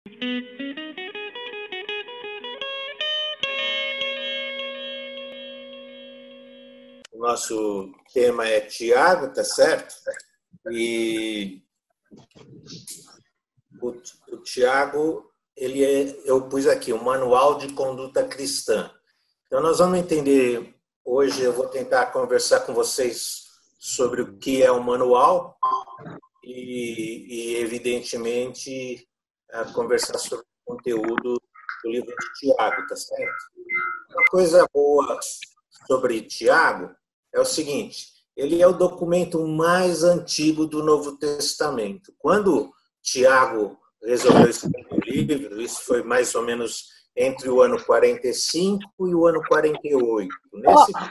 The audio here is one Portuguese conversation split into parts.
O nosso tema é Tiago, tá certo? E o Tiago, eu pus aqui o Manual de Conduta Cristã. Então, nós vamos entender, hoje eu vou tentar conversar com vocês sobre o que é o manual e evidentemente, conversar sobre o conteúdo do livro de Tiago, tá certo? Uma coisa boa sobre Tiago é o seguinte: ele é o documento mais antigo do Novo Testamento. Quando Tiago resolveu escrever o livro, isso foi mais ou menos entre o ano 45 e o ano 48.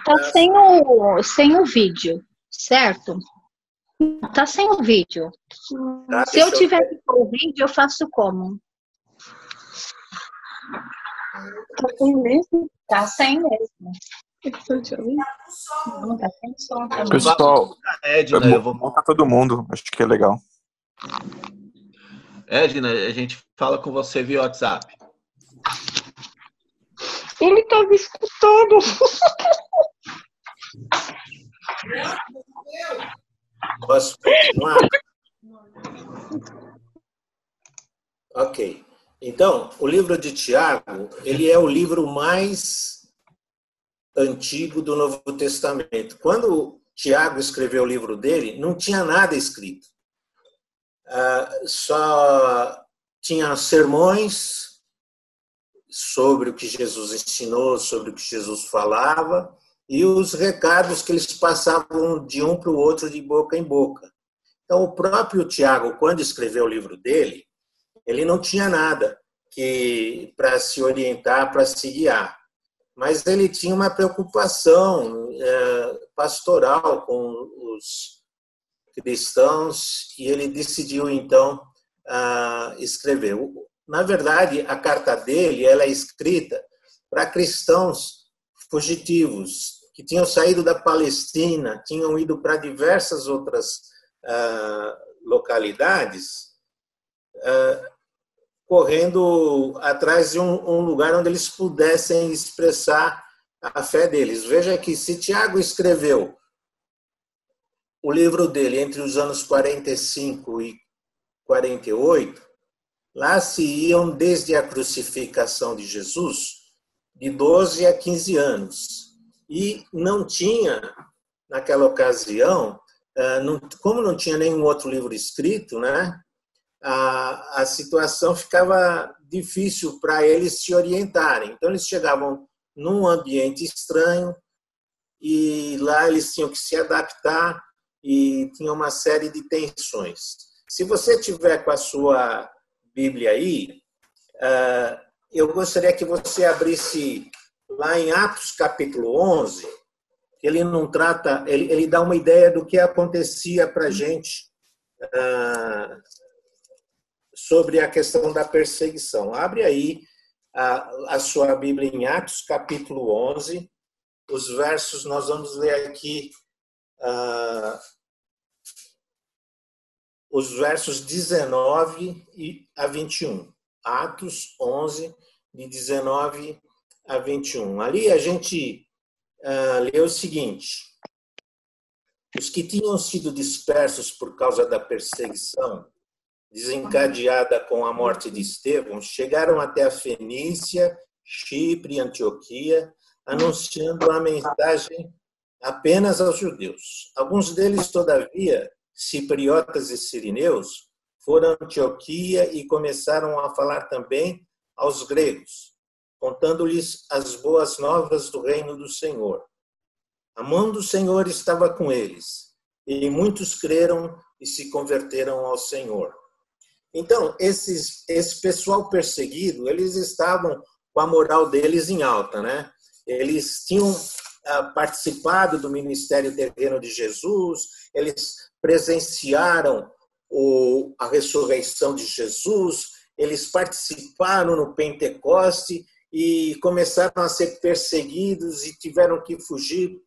Tá sem o vídeo, certo? Tá sem o vídeo. Tá, se eu tiver que pôr o vídeo, eu faço como? Tá sem mesmo? Tá sem mesmo. Não, tá sem som também. Pessoal, Edna, eu vou montar todo mundo. Acho que é legal. Edna, a gente fala com você via WhatsApp. Ele tava escutando. Posso continuar? Ok. Então, o livro de Tiago, ele é o livro mais antigo do Novo Testamento. Quando Tiago escreveu o livro dele, não tinha nada escrito. Só tinha sermões sobre o que Jesus ensinou, sobre o que Jesus falava, e os recados que eles passavam de um para o outro, de boca em boca. Então, o próprio Tiago, quando escreveu o livro dele, ele não tinha nada para se orientar, para se guiar. Mas ele tinha uma preocupação pastoral com os cristãos e ele decidiu, então, escrever. Na verdade, a carta dele ela é escrita para cristãos fugitivos que tinham saído da Palestina, tinham ido para diversas outras localidades, correndo atrás de um lugar onde eles pudessem expressar a fé deles. Veja que se Tiago escreveu o livro dele entre os anos 45 e 48, lá se iam desde a crucificação de Jesus, de 12 a 15 anos. E não tinha, naquela ocasião, como não tinha nenhum outro livro escrito, né, a situação ficava difícil para eles se orientarem. Então, eles chegavam num ambiente estranho e lá eles tinham que se adaptar e tinha uma série de tensões. Se você tiver com a sua Bíblia aí, eu gostaria que você abrisse lá em Atos capítulo 11, que ele não trata, ele dá uma ideia do que acontecia para a gente sobre a questão da perseguição. Abre aí a sua Bíblia em Atos capítulo 11, os versos, nós vamos ler aqui os versos 19 a 21. Atos 11, de 19 a 21. Ali a gente lê o seguinte: os que tinham sido dispersos por causa da perseguição desencadeada com a morte de Estevão chegaram até a Fenícia, Chipre e Antioquia, anunciando a mensagem apenas aos judeus. Alguns deles, todavia, cipriotas e sirineus, foram a Antioquia e começaram a falar também aos gregos, contando-lhes as boas novas do reino do Senhor. A mão do Senhor estava com eles, e muitos creram e se converteram ao Senhor. Então, esse pessoal perseguido, eles estavam com a moral deles em alta, né? Eles tinham participado do ministério terreno de Jesus, eles presenciaram a ressurreição de Jesus, eles participaram no Pentecoste e começaram a ser perseguidos e tiveram que fugir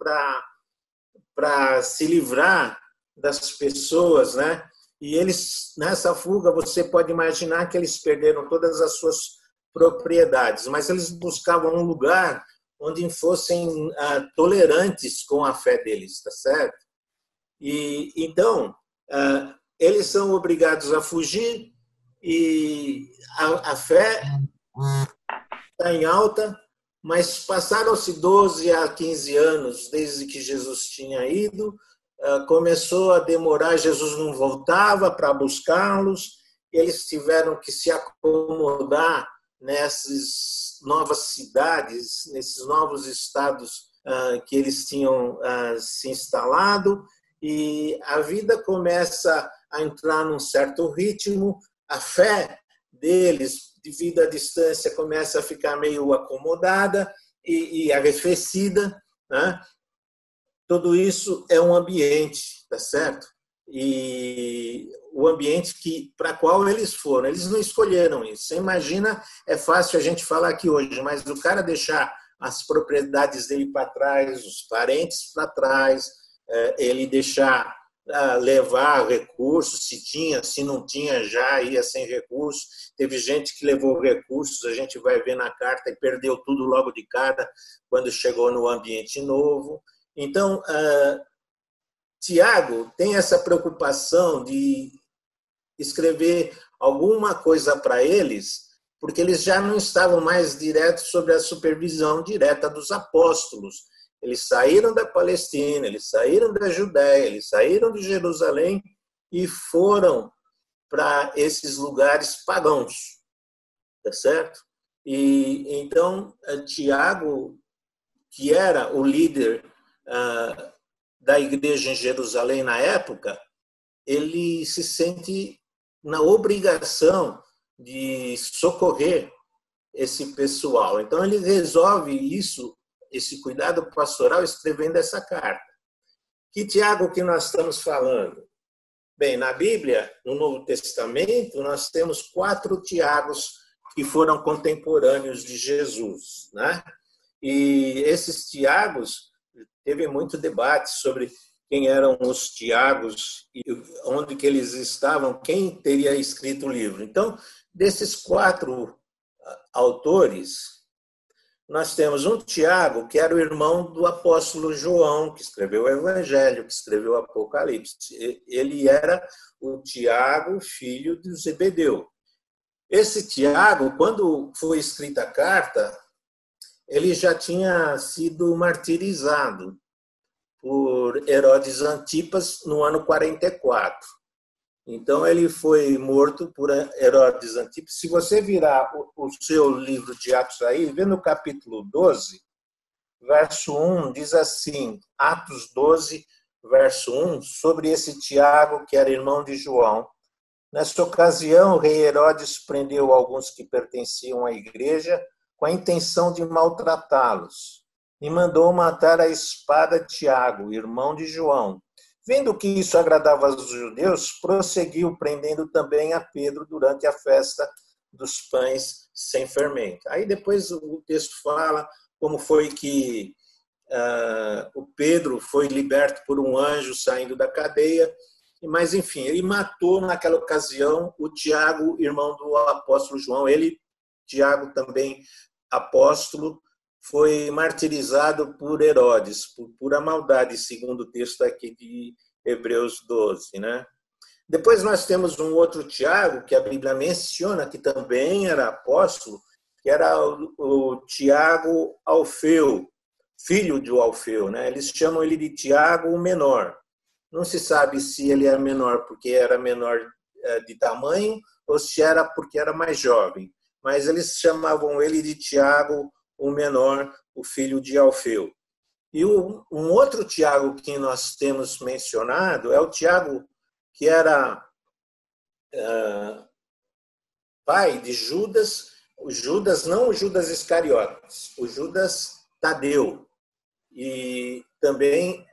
para se livrar das pessoas, né? E eles, nessa fuga, você pode imaginar que eles perderam todas as suas propriedades, mas eles buscavam um lugar onde fossem tolerantes com a fé deles, tá certo? E então eles são obrigados a fugir e a fé está em alta, mas passaram-se 12 a 15 anos desde que Jesus tinha ido, começou a demorar, Jesus não voltava para buscá-los, eles tiveram que se acomodar nessas novas cidades, nesses novos estados que eles tinham se instalado, e a vida começa a entrar num certo ritmo, a fé deles, devido à distância, começa a ficar meio acomodada e arrefecida, né? Tudo isso é um ambiente, tá certo? E o ambiente para qual eles foram, eles não escolheram isso. Você imagina, é fácil a gente falar aqui hoje, mas o cara deixar as propriedades dele para trás, os parentes para trás, ele deixar levar recursos, se tinha, se não tinha, já ia sem recursos. Teve gente que levou recursos, a gente vai ver na carta, e perdeu tudo logo de cara quando chegou no ambiente novo. Então, Tiago tem essa preocupação de escrever alguma coisa para eles, porque eles já não estavam mais direto sobre a supervisão direta dos apóstolos. Eles saíram da Palestina, eles saíram da Judéia, eles saíram de Jerusalém e foram para esses lugares pagãos, tá certo? E então Tiago, que era o líder da igreja em Jerusalém na época, ele se sente na obrigação de socorrer esse pessoal. Então ele resolve isso, esse cuidado pastoral, escrevendo essa carta. Que Tiago que nós estamos falando? Bem, na Bíblia, no Novo Testamento, nós temos 4 Tiagos que foram contemporâneos de Jesus, né? E esses Tiagos, teve muito debate sobre quem eram os Tiagos e onde que eles estavam, quem teria escrito o livro. Então, desses 4 autores, nós temos um Tiago, que era o irmão do apóstolo João, que escreveu o Evangelho, que escreveu o Apocalipse. Ele era o Tiago, filho de Zebedeu. Esse Tiago, quando foi escrita a carta, ele já tinha sido martirizado por Herodes Antipas no ano 44. Então, ele foi morto por Herodes Antipas. Se você virar o seu livro de Atos aí, vê no capítulo 12, verso 1, diz assim, Atos 12, verso 1, sobre esse Tiago, que era irmão de João. Nessa ocasião, o rei Herodes prendeu alguns que pertenciam à igreja com a intenção de maltratá-los e mandou matar à espada Tiago, irmão de João. Vendo que isso agradava aos judeus, prosseguiu prendendo também a Pedro durante a festa dos pães sem fermento. Aí depois o texto fala como foi que o Pedro foi liberto por um anjo saindo da cadeia, mas enfim, ele matou naquela ocasião o Tiago, irmão do apóstolo João. Ele, Tiago também apóstolo, foi martirizado por Herodes, por pura maldade, segundo o texto aqui de Hebreus 12, né? Depois nós temos um outro Tiago, que a Bíblia menciona, que também era apóstolo, que era o Tiago Alfeu, filho de Alfeu, né? Eles chamam ele de Tiago o menor. Não se sabe se ele era menor porque era menor de tamanho ou se era porque era mais jovem, mas eles chamavam ele de Tiago o menor, o filho de Alfeu. E um outro Tiago que nós temos mencionado é o Tiago que era pai de Judas, o Judas, não o Judas Iscariotes, o Judas Tadeu. E também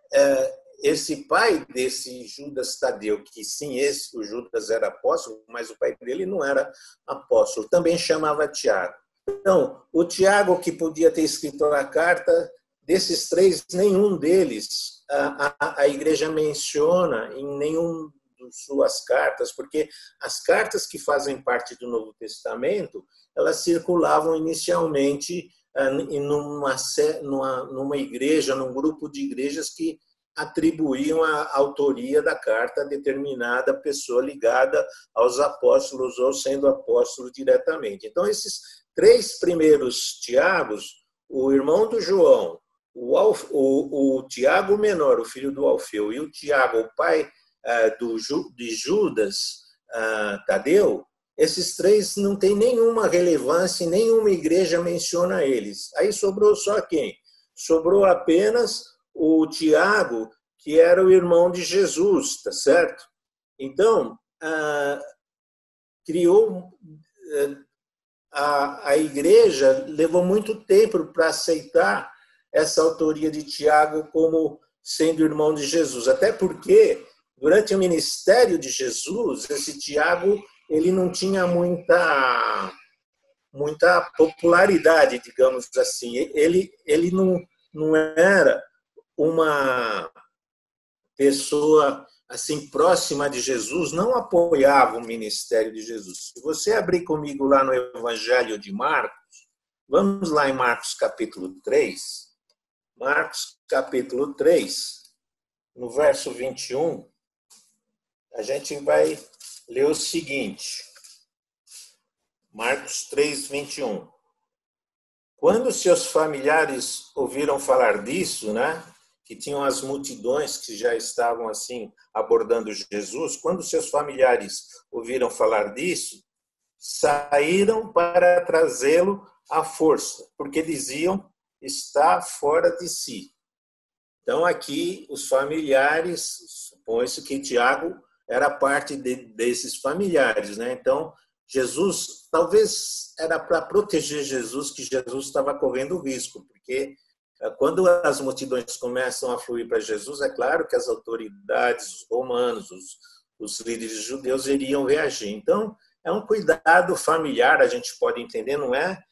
esse pai desse Judas Tadeu, que sim, o Judas era apóstolo, mas o pai dele não era apóstolo, também chamava Tiago. Então, o Tiago que podia ter escrito a carta, desses 3, nenhum deles a igreja menciona em nenhum suas cartas, porque as cartas que fazem parte do Novo Testamento, elas circulavam inicialmente numa igreja, num grupo de igrejas que atribuíam a autoria da carta a determinada pessoa ligada aos apóstolos ou sendo apóstolo diretamente. Então, esses 3 primeiros Tiagos, o irmão do João, o Tiago menor, o filho do Alfeu, e o Tiago, o pai de Judas, Tadeu, esses 3 não têm nenhuma relevância e nenhuma igreja menciona eles. Aí sobrou só quem? Sobrou apenas o Tiago, que era o irmão de Jesus, tá certo? Então, criou... A igreja levou muito tempo para aceitar essa autoria de Tiago como sendo irmão de Jesus. Até porque, durante o ministério de Jesus, esse Tiago ele não tinha muita popularidade, digamos assim. Ele não era uma pessoa assim próxima de Jesus, não apoiava o ministério de Jesus. Se você abrir comigo lá no Evangelho de Marcos, vamos lá em Marcos capítulo 3. Marcos capítulo 3, no verso 21, a gente vai ler o seguinte. Marcos 3, 21. Quando seus familiares ouviram falar disso, né, que tinham as multidões que já estavam assim abordando Jesus, quando seus familiares ouviram falar disso, saíram para trazê-lo à força, porque diziam, está fora de si. Então, aqui, os familiares, supõe-se que Tiago era parte desses familiares, né? Então, Jesus, talvez era para proteger Jesus que Jesus estava correndo risco, porque quando as multidões começam a fluir para Jesus, é claro que as autoridades, os romanos, os líderes judeus iriam reagir. Então, é um cuidado familiar, a gente pode entender, não é?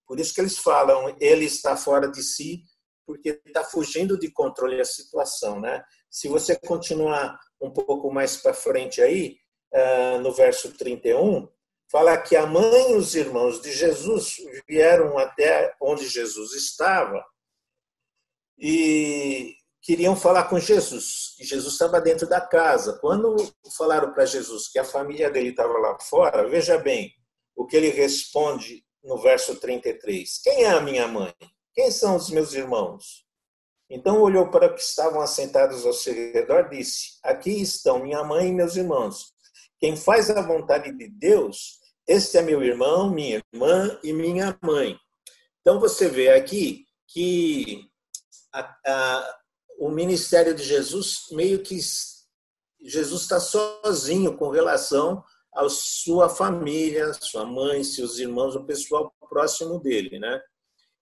Por isso que eles falam, ele está fora de si, porque está fugindo de controle da situação, né? Se você continuar um pouco mais para frente aí, no verso 31, fala que a mãe e os irmãos de Jesus vieram até onde Jesus estava e queriam falar com Jesus. E Jesus estava dentro da casa. Quando falaram para Jesus que a família dele estava lá fora, veja bem o que ele responde no verso 33. Quem é a minha mãe? Quem são os meus irmãos? Então olhou para os que estavam assentados ao seu redor e disse, aqui estão minha mãe e meus irmãos. Quem faz a vontade de Deus, este é meu irmão, minha irmã e minha mãe. Então você vê aqui que o ministério de Jesus, meio que Jesus está sozinho com relação à sua família, sua mãe, seus irmãos, o pessoal próximo dele, né?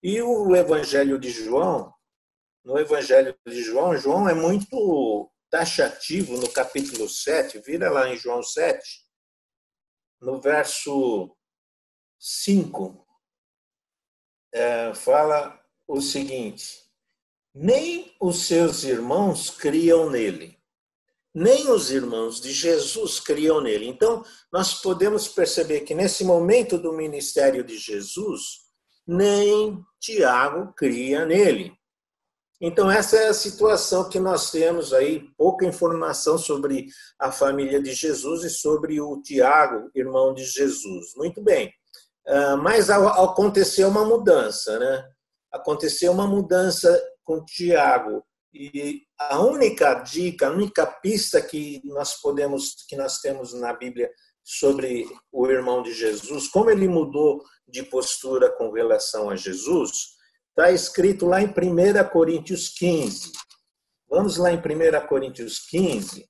E o Evangelho de João, no Evangelho de João, João é muito taxativo no capítulo 7, vira lá em João 7, no verso 5, fala o seguinte, nem os seus irmãos criam nele, nem os irmãos de Jesus criam nele. Então, nós podemos perceber que nesse momento do ministério de Jesus, nem Tiago cria nele. Então, essa é a situação que nós temos aí, pouca informação sobre a família de Jesus e sobre o Tiago, irmão de Jesus. Muito bem, mas aconteceu uma mudança, né? Aconteceu uma mudança com Tiago. E a única dica, a única pista que nós temos na Bíblia sobre o irmão de Jesus, como ele mudou de postura com relação a Jesus, está escrito lá em 1 Coríntios 15. Vamos lá em 1 Coríntios 15.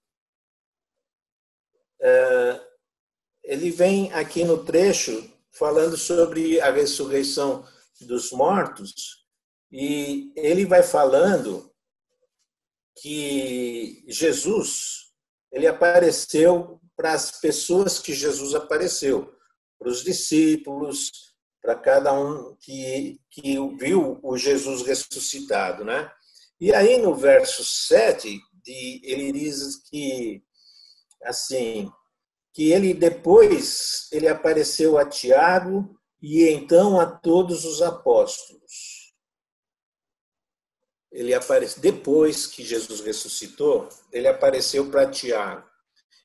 Ele vem aqui no trecho falando sobre a ressurreição dos mortos e ele vai falando que Jesus, ele apareceu para as pessoas que Jesus apareceu, para os discípulos, para cada um que viu o Jesus ressuscitado, né? E aí no verso 7, ele diz que assim, que ele depois ele apareceu a Tiago e então a todos os apóstolos. Ele apareceu depois que Jesus ressuscitou, ele apareceu para Tiago.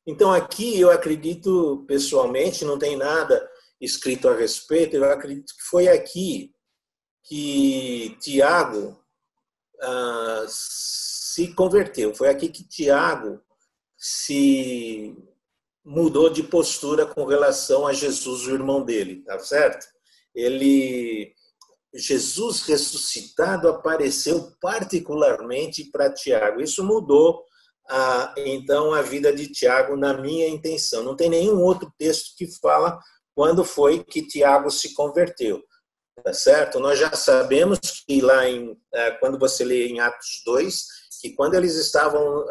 Então aqui eu acredito pessoalmente, não tem nada escrito a respeito, eu acredito que foi aqui que Tiago se converteu. Foi aqui que Tiago se mudou de postura com relação a Jesus, o irmão dele, tá certo? Jesus ressuscitado apareceu particularmente para Tiago. Isso mudou, então, a vida de Tiago, na minha intenção. Não tem nenhum outro texto que fala quando foi que Tiago se converteu, tá certo? Nós já sabemos que lá quando você lê em Atos 2, que quando eles estavam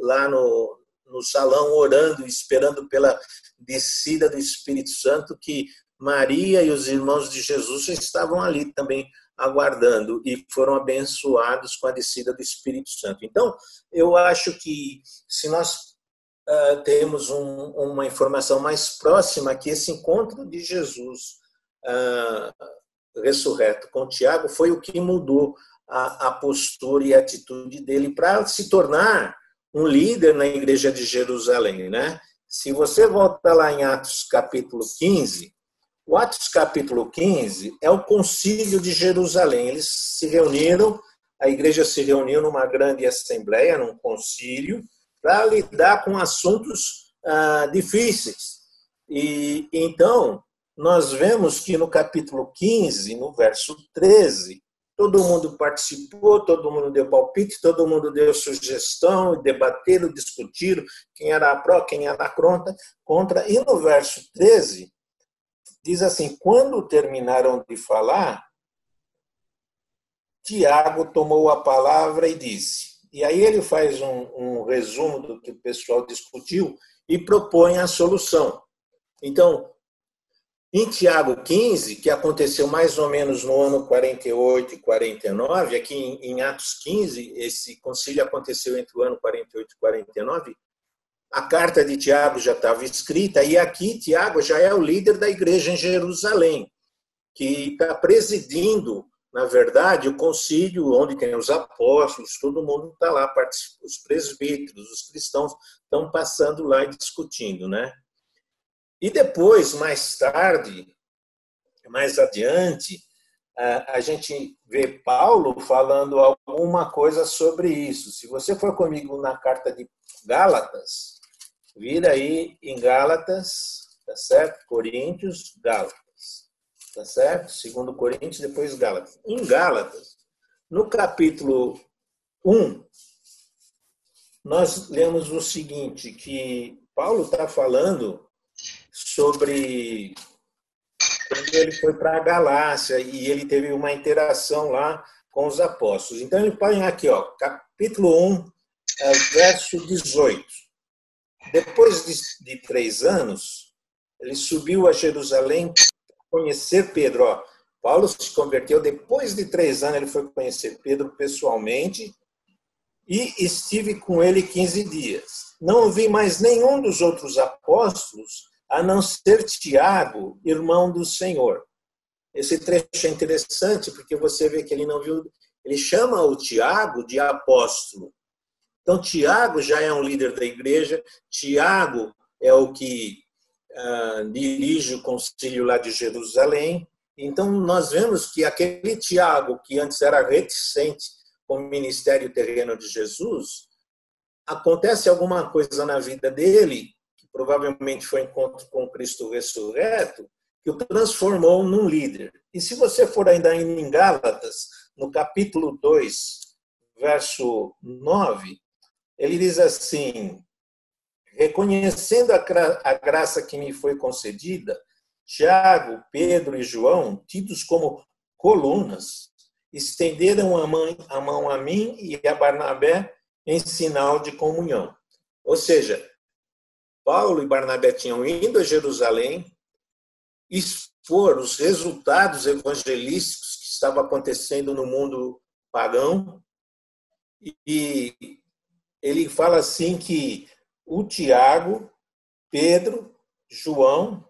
lá no salão orando, esperando pela descida do Espírito Santo, que Maria e os irmãos de Jesus estavam ali também aguardando e foram abençoados com a descida do Espírito Santo. Então, eu acho que se nós temos uma informação mais próxima, que esse encontro de Jesus ressurreto com Tiago foi o que mudou a postura e a atitude dele para se tornar um líder na igreja de Jerusalém, né? Se você volta lá em Atos capítulo 15, o Atos capítulo 15 é o concílio de Jerusalém. Eles se reuniram, a igreja se reuniu numa grande assembleia, num concílio, para lidar com assuntos difíceis. E então, nós vemos que no capítulo 15, no verso 13, todo mundo participou, todo mundo deu palpite, todo mundo deu sugestão, debateram, discutiram quem era pró, quem era contra. E no verso 13, diz assim: quando terminaram de falar, Tiago tomou a palavra e disse. E aí ele faz um resumo do que o pessoal discutiu e propõe a solução. Então, em Tiago 15, que aconteceu mais ou menos no ano 48 e 49, aqui em Atos 15, esse concílio aconteceu entre o ano 48 e 49, a carta de Tiago já estava escrita, e aqui Tiago já é o líder da igreja em Jerusalém, que está presidindo, na verdade, o concílio onde tem os apóstolos, todo mundo está lá, os presbíteros, os cristãos estão passando lá e discutindo, né? E depois, mais tarde, mais adiante, a gente vê Paulo falando alguma coisa sobre isso. Se você for comigo na carta de Gálatas, vira aí em Gálatas, tá certo? Coríntios, Gálatas, tá certo? Segundo Coríntios, depois Gálatas. Em Gálatas, no capítulo 1, nós lemos o seguinte, que Paulo está falando sobre quando ele foi para a Galácia e ele teve uma interação lá com os apóstolos. Então, ele põe aqui, ó, capítulo 1, verso 18. Depois de 3 anos, ele subiu a Jerusalém para conhecer Pedro. Ó, Paulo se converteu depois de 3 anos, ele foi conhecer Pedro pessoalmente e estive com ele 15 dias. Não vi mais nenhum dos outros apóstolos, a não ser Tiago, irmão do Senhor. Esse trecho é interessante porque você vê que ele não viu, ele chama o Tiago de apóstolo. Então, Tiago já é um líder da igreja, Tiago é o que dirige o concílio lá de Jerusalém. Então, nós vemos que aquele Tiago, que antes era reticente com o ministério terreno de Jesus, acontece alguma coisa na vida dele, provavelmente foi encontro com Cristo ressurreto, que o transformou num líder. E se você for ainda em Gálatas, no capítulo 2, verso 9, ele diz assim: reconhecendo a graça que me foi concedida, Tiago, Pedro e João, tidos como colunas, estenderam a mão a mim e a Barnabé em sinal de comunhão. Ou seja, Paulo e Barnabé tinham ido a Jerusalém expor os resultados evangelísticos que estavam acontecendo no mundo pagão. E ele fala assim que o Tiago, Pedro, João,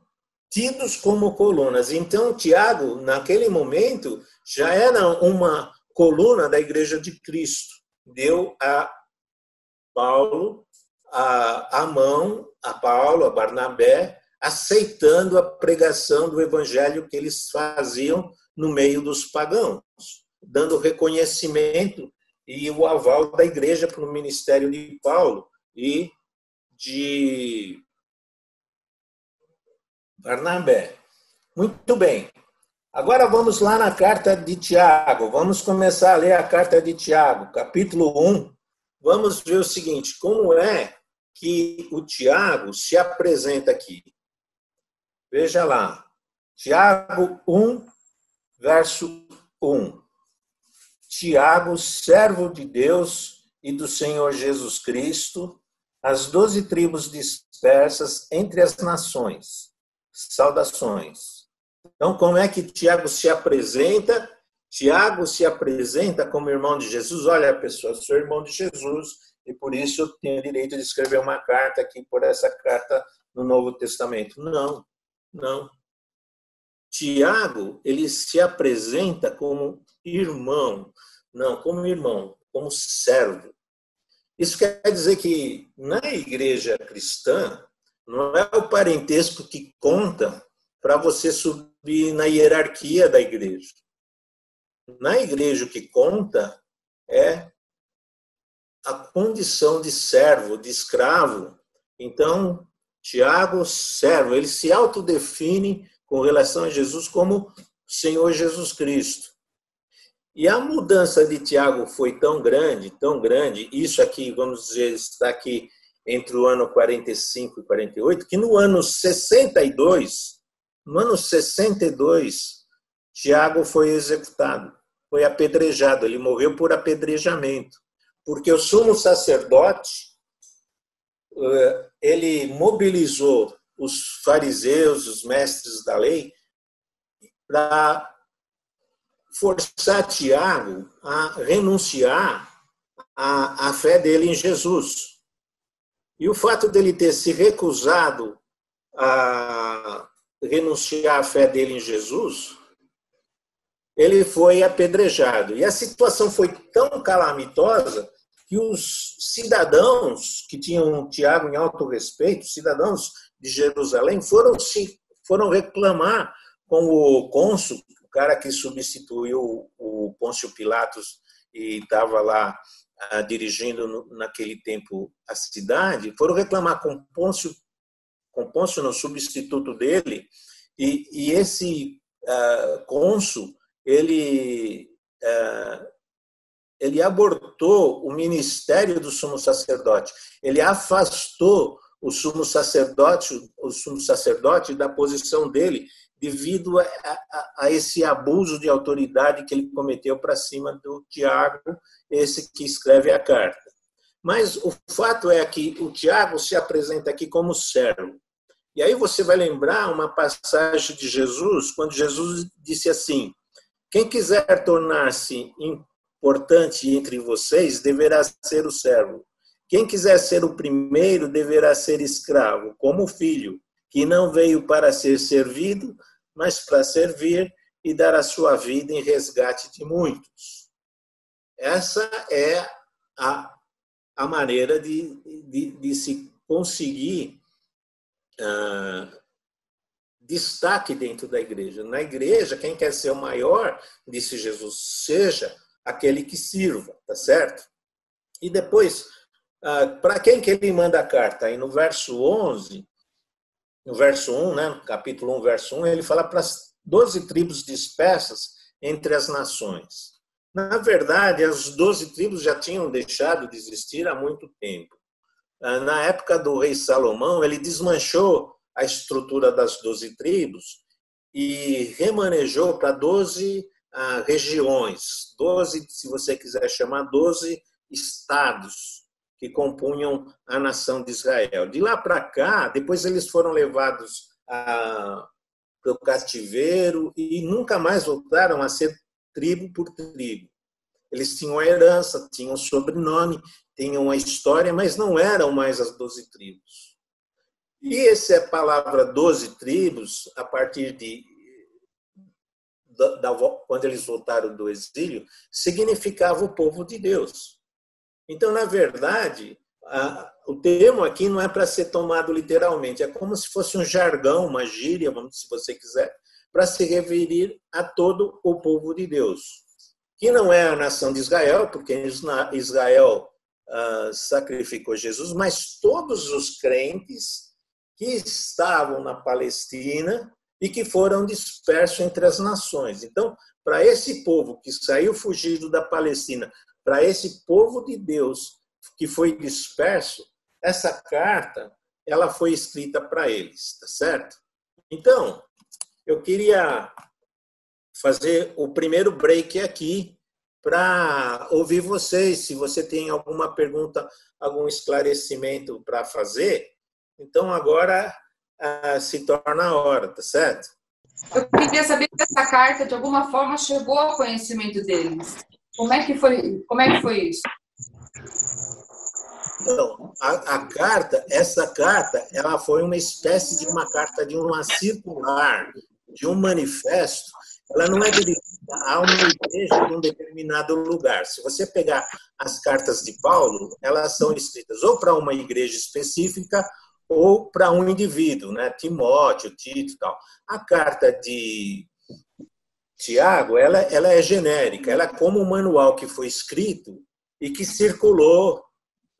tidos como colunas. Então, Tiago, naquele momento, já era uma coluna da Igreja de Cristo. Deu a Paulo a mão, a Paulo, a Barnabé, aceitando a pregação do evangelho que eles faziam no meio dos pagãos, dando reconhecimento e o aval da igreja para o ministério de Paulo e de Barnabé. Muito bem. Agora vamos lá na carta de Tiago. Vamos começar a ler a carta de Tiago, capítulo 1. Vamos ver o seguinte, como é que o Tiago se apresenta aqui. Veja lá, Tiago 1, verso 1. Tiago, servo de Deus e do Senhor Jesus Cristo, as 12 tribos dispersas entre as nações. Saudações. Então, como é que Tiago se apresenta? Tiago se apresenta como irmão de Jesus. Olha, pessoal, eu sou irmão de Jesus e por isso eu tenho direito de escrever uma carta aqui, por essa carta no Novo Testamento. Não, não. Tiago, ele se apresenta como irmão. Não, como irmão, como servo. Isso quer dizer que na igreja cristã, não é o parentesco que conta para você subir na hierarquia da igreja. Na igreja, o que conta é a condição de servo, de escravo. Então, Tiago, servo, ele se autodefine com relação a Jesus como Senhor Jesus Cristo. E a mudança de Tiago foi tão grande, isso aqui, vamos dizer, está aqui entre o ano 45 e 48, que no ano 62, Tiago foi executado, foi apedrejado, ele morreu por apedrejamento, porque o sumo sacerdote, ele mobilizou os fariseus, os mestres da lei, para forçar Tiago a renunciar à fé dele em Jesus. E o fato dele ter se recusado a renunciar à fé dele em Jesus, ele foi apedrejado. E a situação foi tão calamitosa que os cidadãos que tinham Tiago em alto respeito, cidadãos de Jerusalém, foram reclamar com o cônsul, o cara que substituiu o Pôncio Pilatos e estava lá dirigindo naquele tempo a cidade, foram reclamar com Pôncio no substituto dele, e esse cônsul, ele abortou o ministério do sumo sacerdote, ele afastou o sumo sacerdote da posição dele, devido a esse abuso de autoridade que ele cometeu para cima do Tiago, esse que escreve a carta. Mas o fato é que o Tiago se apresenta aqui como servo. E aí você vai lembrar uma passagem de Jesus, quando Jesus disse assim: quem quiser tornar-se importante entre vocês, deverá ser o servo. Quem quiser ser o primeiro, deverá ser escravo, como o filho, que não veio para ser servido, mas para servir e dar a sua vida em resgate de muitos. Essa é a maneira de se conseguir destaque dentro da igreja. Na igreja, quem quer ser o maior, disse Jesus, seja aquele que sirva, tá certo? E depois, para quem que ele manda a carta? Aí no verso 11, no verso 1, né, no capítulo 1, verso 1, ele fala para as 12 tribos dispersas entre as nações. Na verdade, as 12 tribos já tinham deixado de existir há muito tempo. Na época do rei Salomão, ele desmanchou a estrutura das 12 tribos e remanejou para 12 regiões, 12, se você quiser chamar, 12 estados que compunham a nação de Israel. De lá para cá, depois eles foram levados para o cativeiro e nunca mais voltaram a ser tribo por tribo. Eles tinham a herança, tinham sobrenome, tinham a história, mas não eram mais as 12 tribos. E essa palavra 12 tribos, a partir quando eles voltaram do exílio, significava o povo de Deus. Então, na verdade, o termo aqui não é para ser tomado literalmente, é como se fosse um jargão, uma gíria, se você quiser, para se referir a todo o povo de Deus, que não é a nação de Israel, porque Israel sacrificou Jesus, mas todos os crentes que estavam na Palestina e que foram dispersos entre as nações. Então, para esse povo que saiu fugido da Palestina, para esse povo de Deus que foi disperso, essa carta ela foi escrita para eles, tá certo? Então, eu queria fazer o primeiro break aqui para ouvir vocês. Se você tem alguma pergunta, algum esclarecimento para fazer, então agora se torna a hora, tá certo? Eu queria saber se essa carta, de alguma forma, chegou ao conhecimento deles. Como é que foi isso? Então, essa carta, ela foi uma espécie de uma carta de uma circular, de um manifesto. Ela não é dirigida a uma igreja de um determinado lugar. Se você pegar as cartas de Paulo, elas são escritas ou para uma igreja específica ou para um indivíduo, né? Timóteo, Tito e tal. A carta de Tiago, ela é genérica, ela é como um manual que foi escrito e que circulou,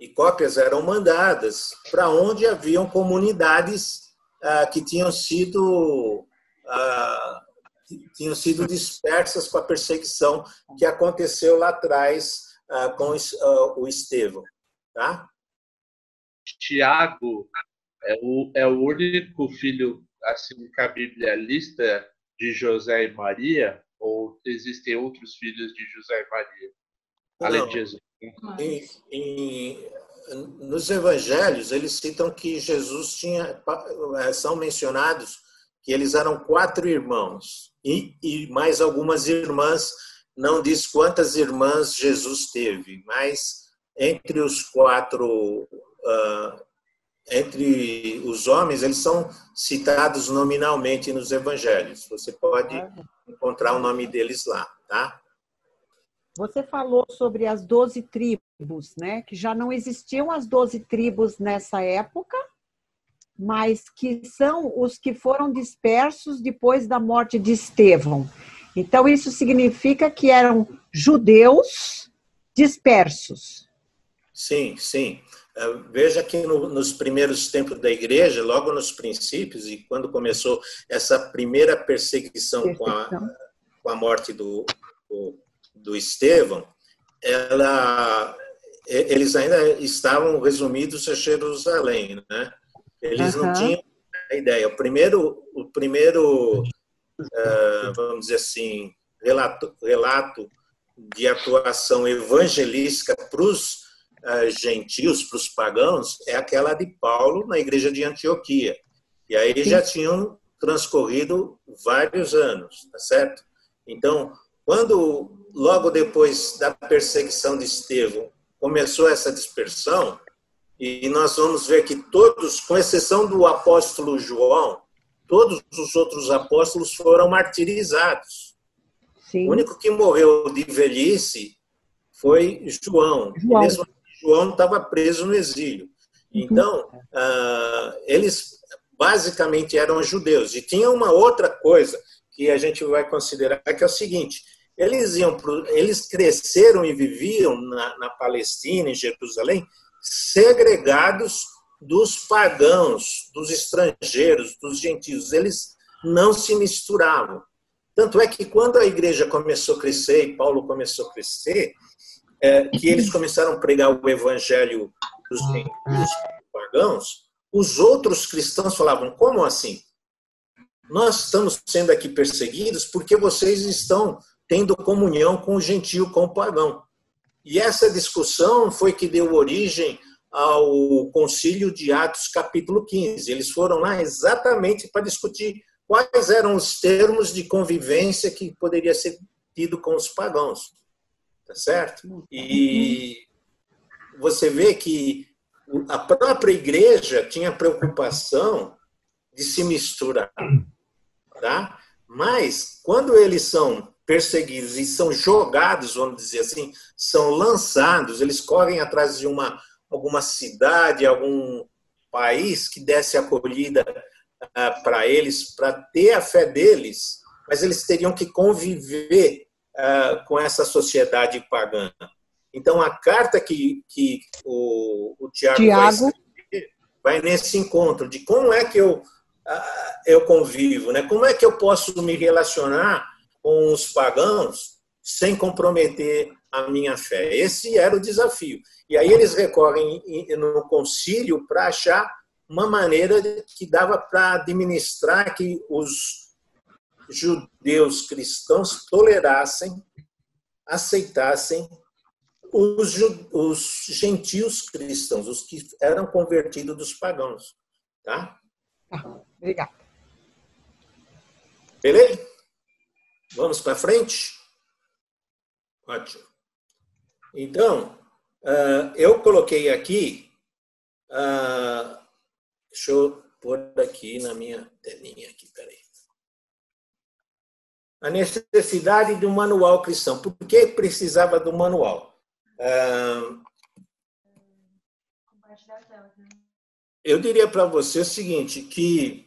e cópias eram mandadas para onde haviam comunidades que tinham sido dispersas com a perseguição que aconteceu lá atrás com o Estevão. Tá? Tiago é o único filho, assim que a Bíblia lista, de José e Maria? Ou existem outros filhos de José e Maria? Além de Jesus? Nos evangelhos, eles citam que Jesus são mencionados que eles eram 4 irmãos e mais algumas irmãs. Não diz quantas irmãs Jesus teve, mas entre os 4, entre os homens, eles são citados nominalmente nos evangelhos. Você pode encontrar o nome deles lá, tá? Você falou sobre as 12 tribos, né? Que já não existiam as 12 tribos nessa época, mas que são os que foram dispersos depois da morte de Estevão. Então, isso significa que eram judeus dispersos. Sim, sim. Veja que nos primeiros tempos da igreja, logo nos princípios, e quando começou essa primeira perseguição com a morte do Estevão, eles ainda estavam resumidos a Jerusalém, né? Eles não tinham a ideia. O primeiro vamos dizer assim, relato de atuação evangelística para os gentios, para os pagãos, é aquela de Paulo na igreja de Antioquia. E aí já tinham transcorrido vários anos, tá certo? Então, quando, logo depois da perseguição de Estevão, começou essa dispersão, e nós vamos ver que todos, com exceção do apóstolo João, todos os outros apóstolos foram martirizados. Sim. O único que morreu de velhice foi João. Mesmo assim, João estava preso no exílio. Então, eles basicamente eram judeus. E tinha uma outra coisa que a gente vai considerar, que é o seguinte: eles cresceram e viviam na Palestina, em Jerusalém, segregados dos pagãos, dos estrangeiros, dos gentios. Eles não se misturavam. Tanto é que quando a igreja começou a crescer, e Paulo começou a crescer, que eles começaram a pregar o evangelho dos gentios, pagãos, os outros cristãos falavam: como assim? Nós estamos sendo aqui perseguidos porque vocês estão tendo comunhão com o gentio, com o pagão. E essa discussão foi que deu origem ao Concílio de Atos, capítulo 15. Eles foram lá exatamente para discutir quais eram os termos de convivência que poderia ser tido com os pagãos. Tá tá certo? E você vê que a própria igreja tinha preocupação de se misturar, tá? Mas quando eles são perseguidos e são jogados, vamos dizer assim, são lançados, eles correm atrás de alguma cidade, algum país que desse acolhida para eles, para ter a fé deles, mas eles teriam que conviver com essa sociedade pagã. Então, a carta que o Tiago vai escrever vai nesse encontro de como é que eu convivo, né? Como é que eu posso me relacionar com os pagãos sem comprometer a minha fé. Esse era o desafio. E aí eles recorrem no concílio para achar uma maneira que dava para administrar que os judeus cristãos tolerassem, aceitassem os gentios cristãos, os que eram convertidos dos pagãos. Tá? Obrigada. Beleza? Vamos para frente? Ótimo. Então, eu coloquei aqui, deixa eu pôr aqui na minha telinha aqui, peraí. A necessidade de um manual cristão. Por que precisava do manual? Eu diria para você o seguinte, que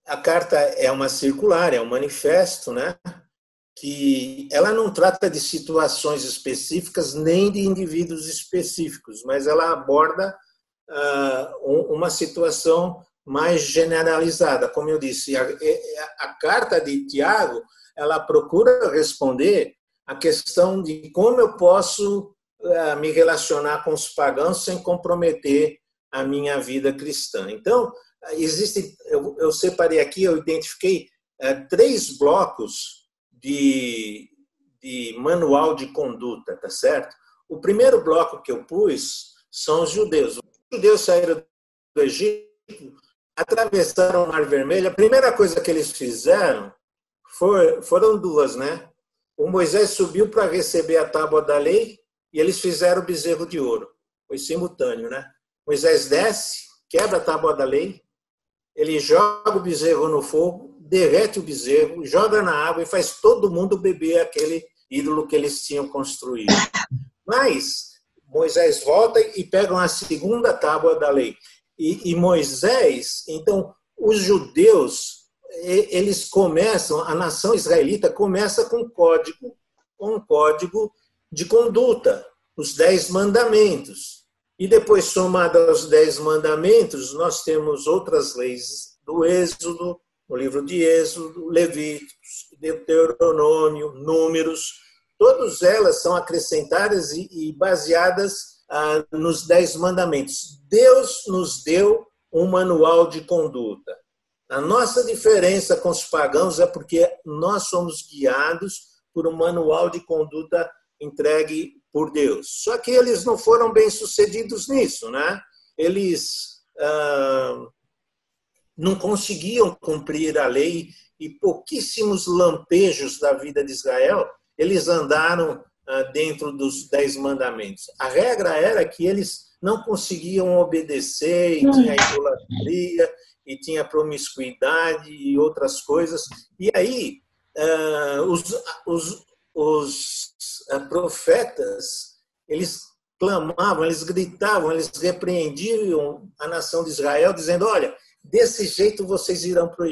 a carta é uma circular, é um manifesto, né? Que ela não trata de situações específicas nem de indivíduos específicos, mas ela aborda uma situação mais generalizada. Como eu disse, a carta de Tiago, ela procura responder a questão de como eu posso me relacionar com os pagãos sem comprometer a minha vida cristã. Então, eu separei aqui, eu identifiquei 3 blocos de manual de conduta, tá certo? O primeiro bloco que eu pus são os judeus. Os judeus saíram do Egito, atravessaram o Mar Vermelho. A primeira coisa que eles fizeram foram 2, né? O Moisés subiu para receber a tábua da lei e eles fizeram o bezerro de ouro. Foi simultâneo, né? Moisés desce, quebra a tábua da lei, ele joga o bezerro no fogo, derrete o bezerro, joga na água e faz todo mundo beber aquele ídolo que eles tinham construído. Mas Moisés volta e pega a segunda tábua da lei. E Moisés, então, os judeus, eles começam, a nação israelita começa com um código de conduta, os 10 mandamentos. E depois, somado aos 10 mandamentos, nós temos outras leis do Êxodo, no livro de Êxodo, Levíticos, Deuteronômio, Números, todas elas são acrescentadas e baseadas nos 10 mandamentos. Deus nos deu um manual de conduta. A nossa diferença com os pagãos é porque nós somos guiados por um manual de conduta entregue por Deus. Só que eles não foram bem-sucedidos nisso, né? Eles não conseguiam cumprir a lei e pouquíssimos lampejos da vida de Israel, eles andaram dentro dos 10 mandamentos. A regra era que eles não conseguiam obedecer e tinha idolatria e tinha promiscuidade e outras coisas. E aí, os profetas, eles clamavam, eles gritavam, eles repreendiam a nação de Israel, dizendo, olha, desse jeito vocês irão para o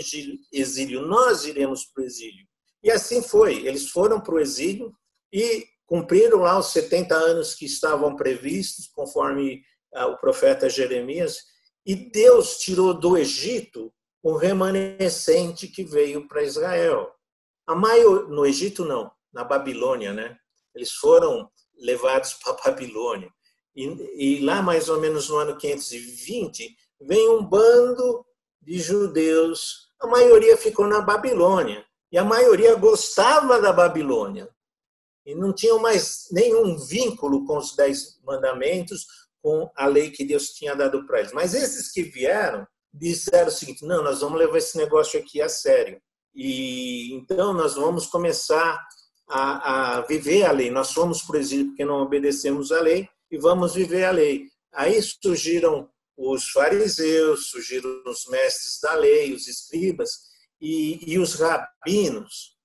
exílio, nós iremos para o exílio. E assim foi, eles foram para o exílio e cumpriram lá os 70 anos que estavam previstos, conforme o profeta Jeremias, e Deus tirou do Egito um remanescente que veio para Israel. No Egito não, na Babilônia, né? Eles foram levados para a Babilônia. E lá, mais ou menos no ano 520, vem um bando de judeus, a maioria ficou na Babilônia, e a maioria gostava da Babilônia, e não tinham mais nenhum vínculo com os 10 mandamentos, com a lei que Deus tinha dado para eles. Mas esses que vieram, disseram o seguinte, não, nós vamos levar esse negócio aqui a sério. E então nós vamos começar a viver a lei. Nós fomos para o exílio porque não obedecemos a lei e vamos viver a lei. Aí surgiram os fariseus, surgiram os mestres da lei, os escribas e os rabinos.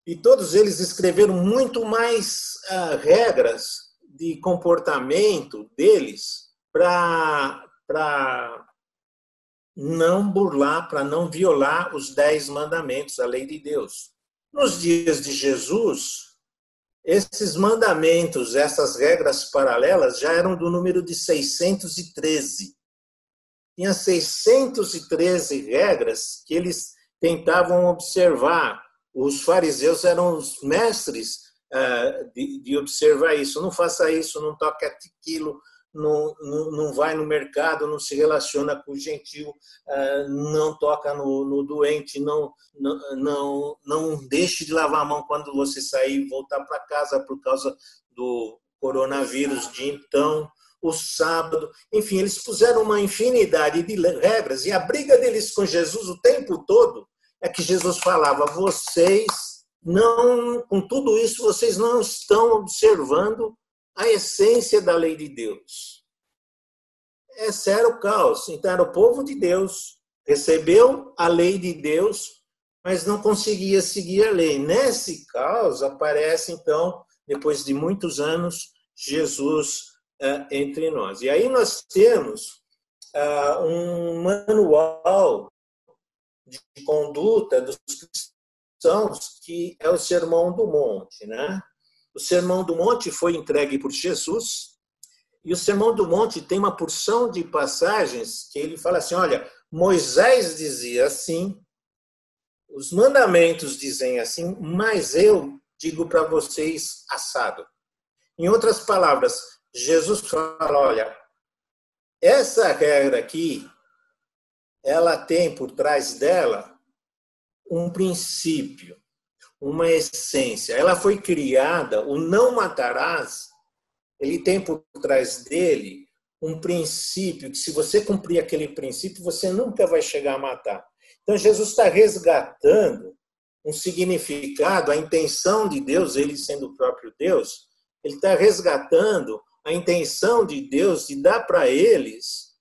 E todos eles escreveram muito mais regras de comportamento deles para não burlar, para não violar os 10 mandamentos, a lei de Deus. Nos dias de Jesus, esses mandamentos, essas regras paralelas já eram do número de 613. Tinha 613 regras que eles tentavam observar. Os fariseus eram os mestres de observar isso. Não faça isso, não toque aquilo, não vai no mercado, não se relaciona com o gentil, não toca no doente, não deixe de lavar a mão quando você sair e voltar para casa por causa do coronavírus de então, o sábado. Enfim, eles puseram uma infinidade de regras e a briga deles com Jesus o tempo todo é que Jesus falava, vocês não, com tudo isso, vocês não estão observando a essência da lei de Deus. Esse era o caos. Então, era o povo de Deus, recebeu a lei de Deus, mas não conseguia seguir a lei. Nesse caos, aparece, então, depois de muitos anos, Jesus entre nós. E aí nós temos um manual de conduta dos cristãos, que é o Sermão do Monte, né? O Sermão do Monte foi entregue por Jesus, e o Sermão do Monte tem uma porção de passagens que ele fala assim, olha, Moisés dizia assim, os mandamentos dizem assim, mas eu digo para vocês assado. Em outras palavras, Jesus fala, olha, essa regra aqui, ela tem por trás dela um princípio, uma essência. Ela foi criada, o não matarás, ele tem por trás dele um princípio, que se você cumprir aquele princípio, você nunca vai chegar a matar. Então, Jesus está resgatando um significado, a intenção de Deus, ele sendo o próprio Deus, ele está resgatando a intenção de Deus de dar para eles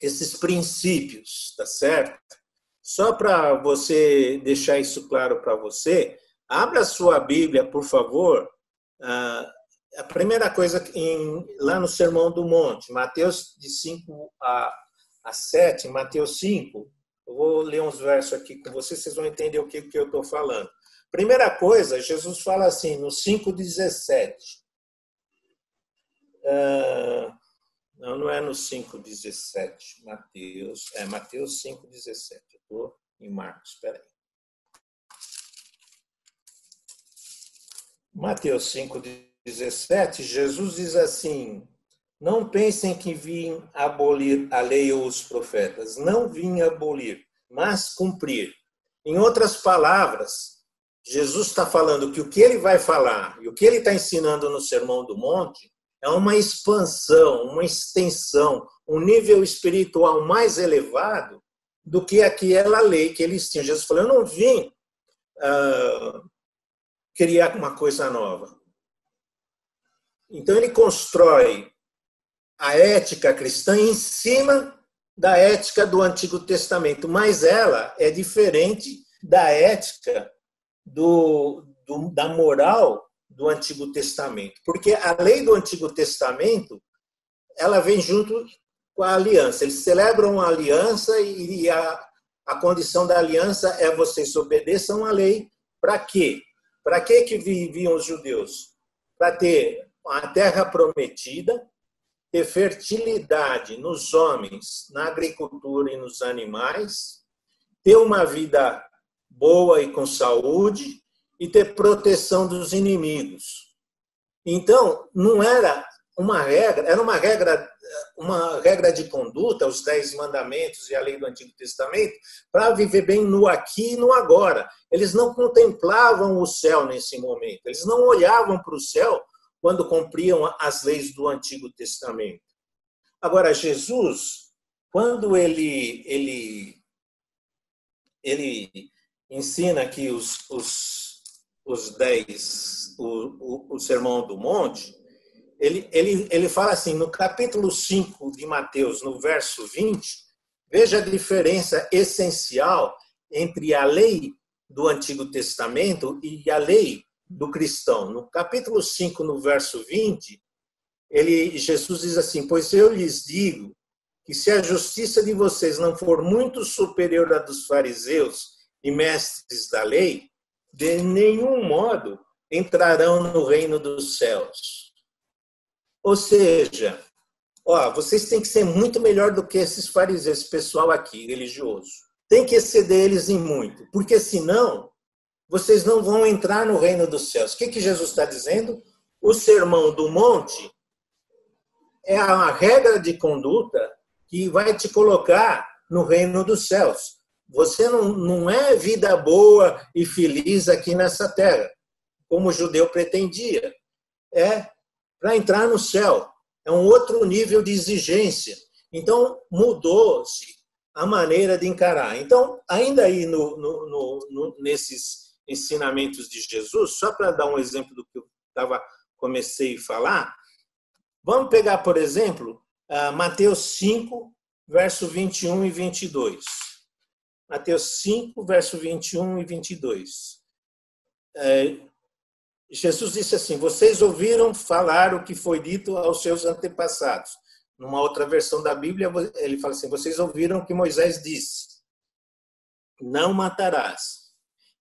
esses princípios, tá certo? Só para você deixar isso claro para você, abra a sua Bíblia, por favor. A primeira coisa lá no Sermão do Monte, Mateus de 5 a 7, Mateus 5, eu vou ler uns versos aqui com vocês, vocês vão entender o que eu estou falando. Primeira coisa, Jesus fala assim, no 5,17. Não é no 5,17, Mateus. É Mateus 5,17. Eu estou em Marcos, espera aí. Mateus 5,17, Jesus diz assim, não pensem que vim abolir a lei ou os profetas. Não vim abolir, mas cumprir. Em outras palavras, Jesus está falando que o que ele vai falar e o que ele está ensinando no Sermão do Monte é uma expansão, uma extensão, um nível espiritual mais elevado do que aquela lei que eles tinham. Jesus falou, eu não vim criar uma coisa nova. Então ele constrói a ética cristã em cima da ética do Antigo Testamento, mas ela é diferente da ética da moral do Antigo Testamento, porque a lei do Antigo Testamento ela vem junto com a aliança. Eles celebram a aliança e a condição da aliança é vocês obedeçam a lei. Para quê? Para que viviam os judeus? Para ter a terra prometida, ter fertilidade nos homens, na agricultura e nos animais, ter uma vida boa e com saúde e ter proteção dos inimigos. Então, não era uma regra, era uma regra de conduta, os 10 mandamentos e a lei do Antigo Testamento, para viver bem no aqui e no agora. Eles não contemplavam o céu nesse momento, eles não olhavam para o céu quando cumpriam as leis do Antigo Testamento. Agora, Jesus, quando ele ensina que os 10, o Sermão do Monte, ele fala assim, no capítulo 5 de Mateus, no verso 20, veja a diferença essencial entre a lei do Antigo Testamento e a lei do cristão. No capítulo 5, no verso 20, Jesus diz assim, pois eu lhes digo que se a justiça de vocês não for muito superior à dos fariseus e mestres da lei, de nenhum modo entrarão no reino dos céus. Ou seja, vocês têm que ser muito melhor do que esses fariseus, esse pessoal aqui, religioso. Tem que exceder eles em muito, porque senão vocês não vão entrar no reino dos céus. O que Jesus está dizendo? O Sermão do Monte é a regra de conduta que vai te colocar no reino dos céus. Você não é vida boa e feliz aqui nessa terra, como o judeu pretendia. É para entrar no céu. É um outro nível de exigência. Então, mudou-se a maneira de encarar. Então, ainda aí nesses ensinamentos de Jesus, só para dar um exemplo do que eu comecei a falar, vamos pegar, por exemplo, Mateus 5, verso 21 e 22. Mateus 5, verso 21 e 22. Jesus disse assim, vocês ouviram falar o que foi dito aos seus antepassados. Numa outra versão da Bíblia, ele fala assim, vocês ouviram o que Moisés disse. Não matarás.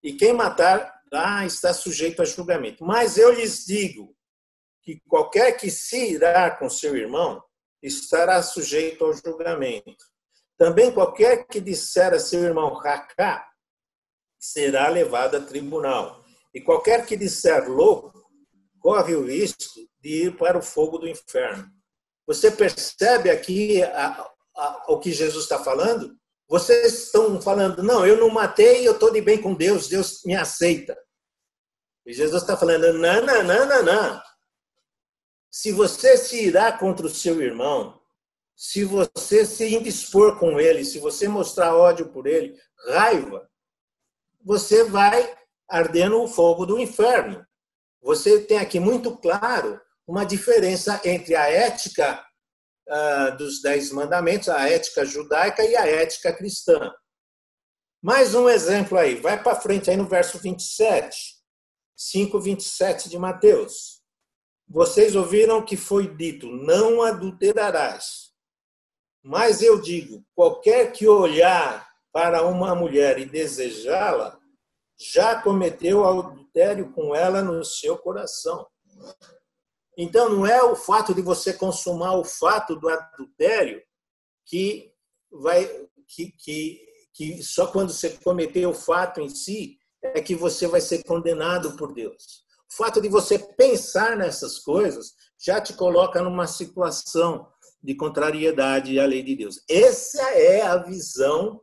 E quem matar está sujeito a julgamento. Mas eu lhes digo que qualquer que se irá com seu irmão estará sujeito ao julgamento. Também qualquer que disser a seu irmão racá será levado a tribunal. E qualquer que disser louco corre o risco de ir para o fogo do inferno. Você percebe aqui o que Jesus está falando? Vocês estão falando, não, eu não matei, eu estou de bem com Deus, Deus me aceita. E Jesus está falando, não. Se você se irá contra o seu irmão, se você se indispor com ele, se você mostrar ódio por ele, raiva, você vai arder no fogo do inferno. Você tem aqui muito claro uma diferença entre a ética dos 10 mandamentos, a ética judaica e a ética cristã. Mais um exemplo aí, vai para frente aí no verso 27, 5:27 de Mateus. Vocês ouviram que foi dito, não adulterarás. Mas eu digo, qualquer que olhar para uma mulher e desejá-la, já cometeu adultério com ela no seu coração. Então, não é o fato de você consumar o fato do adultério que só quando você cometer o fato em si é que você vai ser condenado por Deus. O fato de você pensar nessas coisas já te coloca numa situação de contrariedade à lei de Deus. Essa é a visão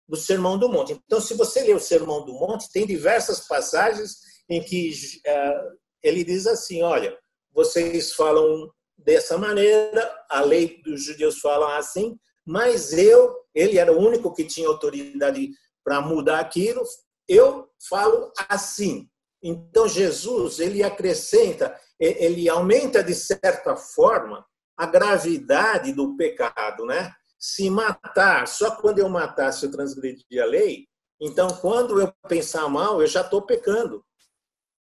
do Sermão do Monte. Então, se você ler o Sermão do Monte, tem diversas passagens em que ele diz assim, olha, vocês falam dessa maneira, a lei dos judeus fala assim, mas ele era o único que tinha autoridade para mudar aquilo, eu falo assim. Então, Jesus, ele acrescenta, ele aumenta, de certa forma, a gravidade do pecado, né? Se matar, só quando eu matar, se eu transgredir a lei, então, quando eu pensar mal, eu já estou pecando.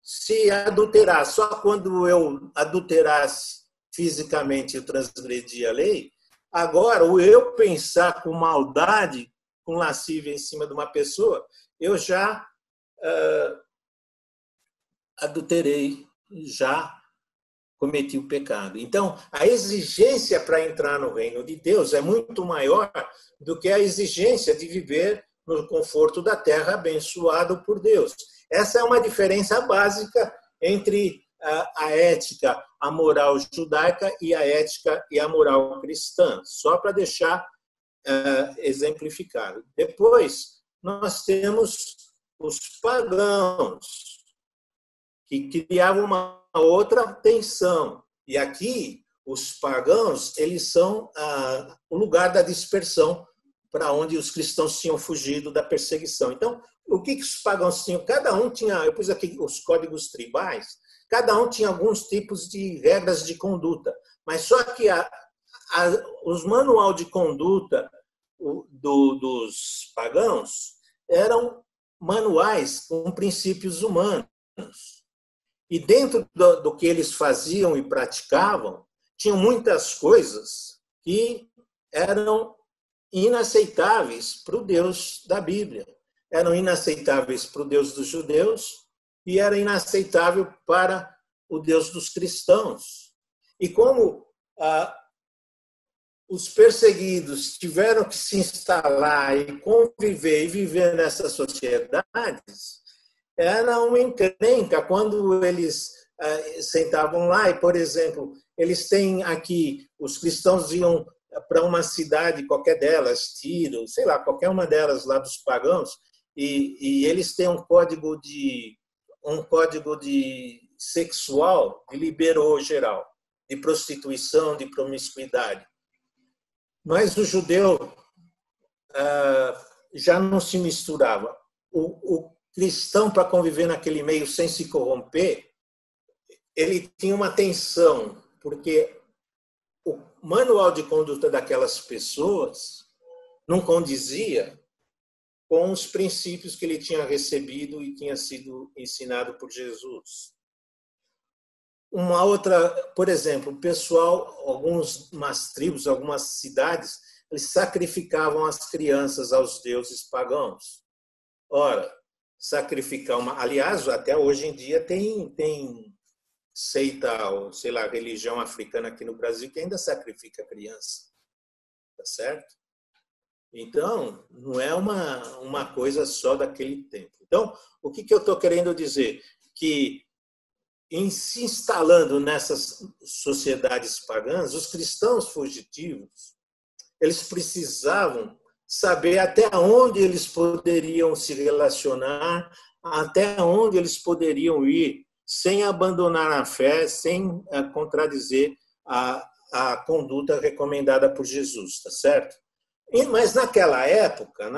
Se adulterar, só quando eu adulterasse fisicamente, eu transgredir a lei. Agora, o eu pensar com maldade, com lascívia em cima de uma pessoa, eu já adulterei, já cometi o pecado. Então, a exigência para entrar no reino de Deus é muito maior do que a exigência de viver no conforto da terra, abençoado por Deus. Essa é uma diferença básica entre a ética, a moral judaica e a ética e a moral cristã, só para deixar exemplificado. Depois, nós temos os pagãos, que criavam uma outra tensão. E aqui, os pagãos, eles são o lugar da dispersão para onde os cristãos tinham fugido da perseguição. Então, o que os pagãos tinham? Cada um tinha, eu pus aqui os códigos tribais, cada um tinha alguns tipos de regras de conduta, mas só que os manual de conduta dos pagãos eram manuais com princípios humanos. E dentro do que eles faziam e praticavam, tinham muitas coisas que eram inaceitáveis para o Deus da Bíblia. Eram inaceitáveis para o Deus dos judeus e era inaceitável para o Deus dos cristãos. E como os perseguidos tiveram que se instalar e conviver e viver nessas sociedades, era uma encrenca quando eles sentavam lá e, por exemplo, eles têm aqui, os cristãos iam para uma cidade, qualquer delas, Tiro, sei lá, qualquer uma delas lá dos pagãos, e eles têm um código de sexual de liberou geral, de prostituição, de promiscuidade. Mas o judeu já não se misturava. O cristão, para conviver naquele meio sem se corromper, ele tinha uma tensão, porque o manual de conduta daquelas pessoas não condizia com os princípios que ele tinha recebido e tinha sido ensinado por Jesus. Uma outra, por exemplo, o pessoal, algumas tribos, algumas cidades, eles sacrificavam as crianças aos deuses pagãos. Ora, sacrificar aliás, até hoje em dia tem seita, ou sei lá, religião africana aqui no Brasil que ainda sacrifica criança. Tá certo? Então, não é uma coisa só daquele tempo. Então, o que eu estou querendo dizer? Que em se instalando nessas sociedades pagãs, os cristãos fugitivos, eles precisavam saber até onde eles poderiam se relacionar, até onde eles poderiam ir, sem abandonar a fé, sem contradizer a conduta recomendada por Jesus, tá certo? Mas naquela época,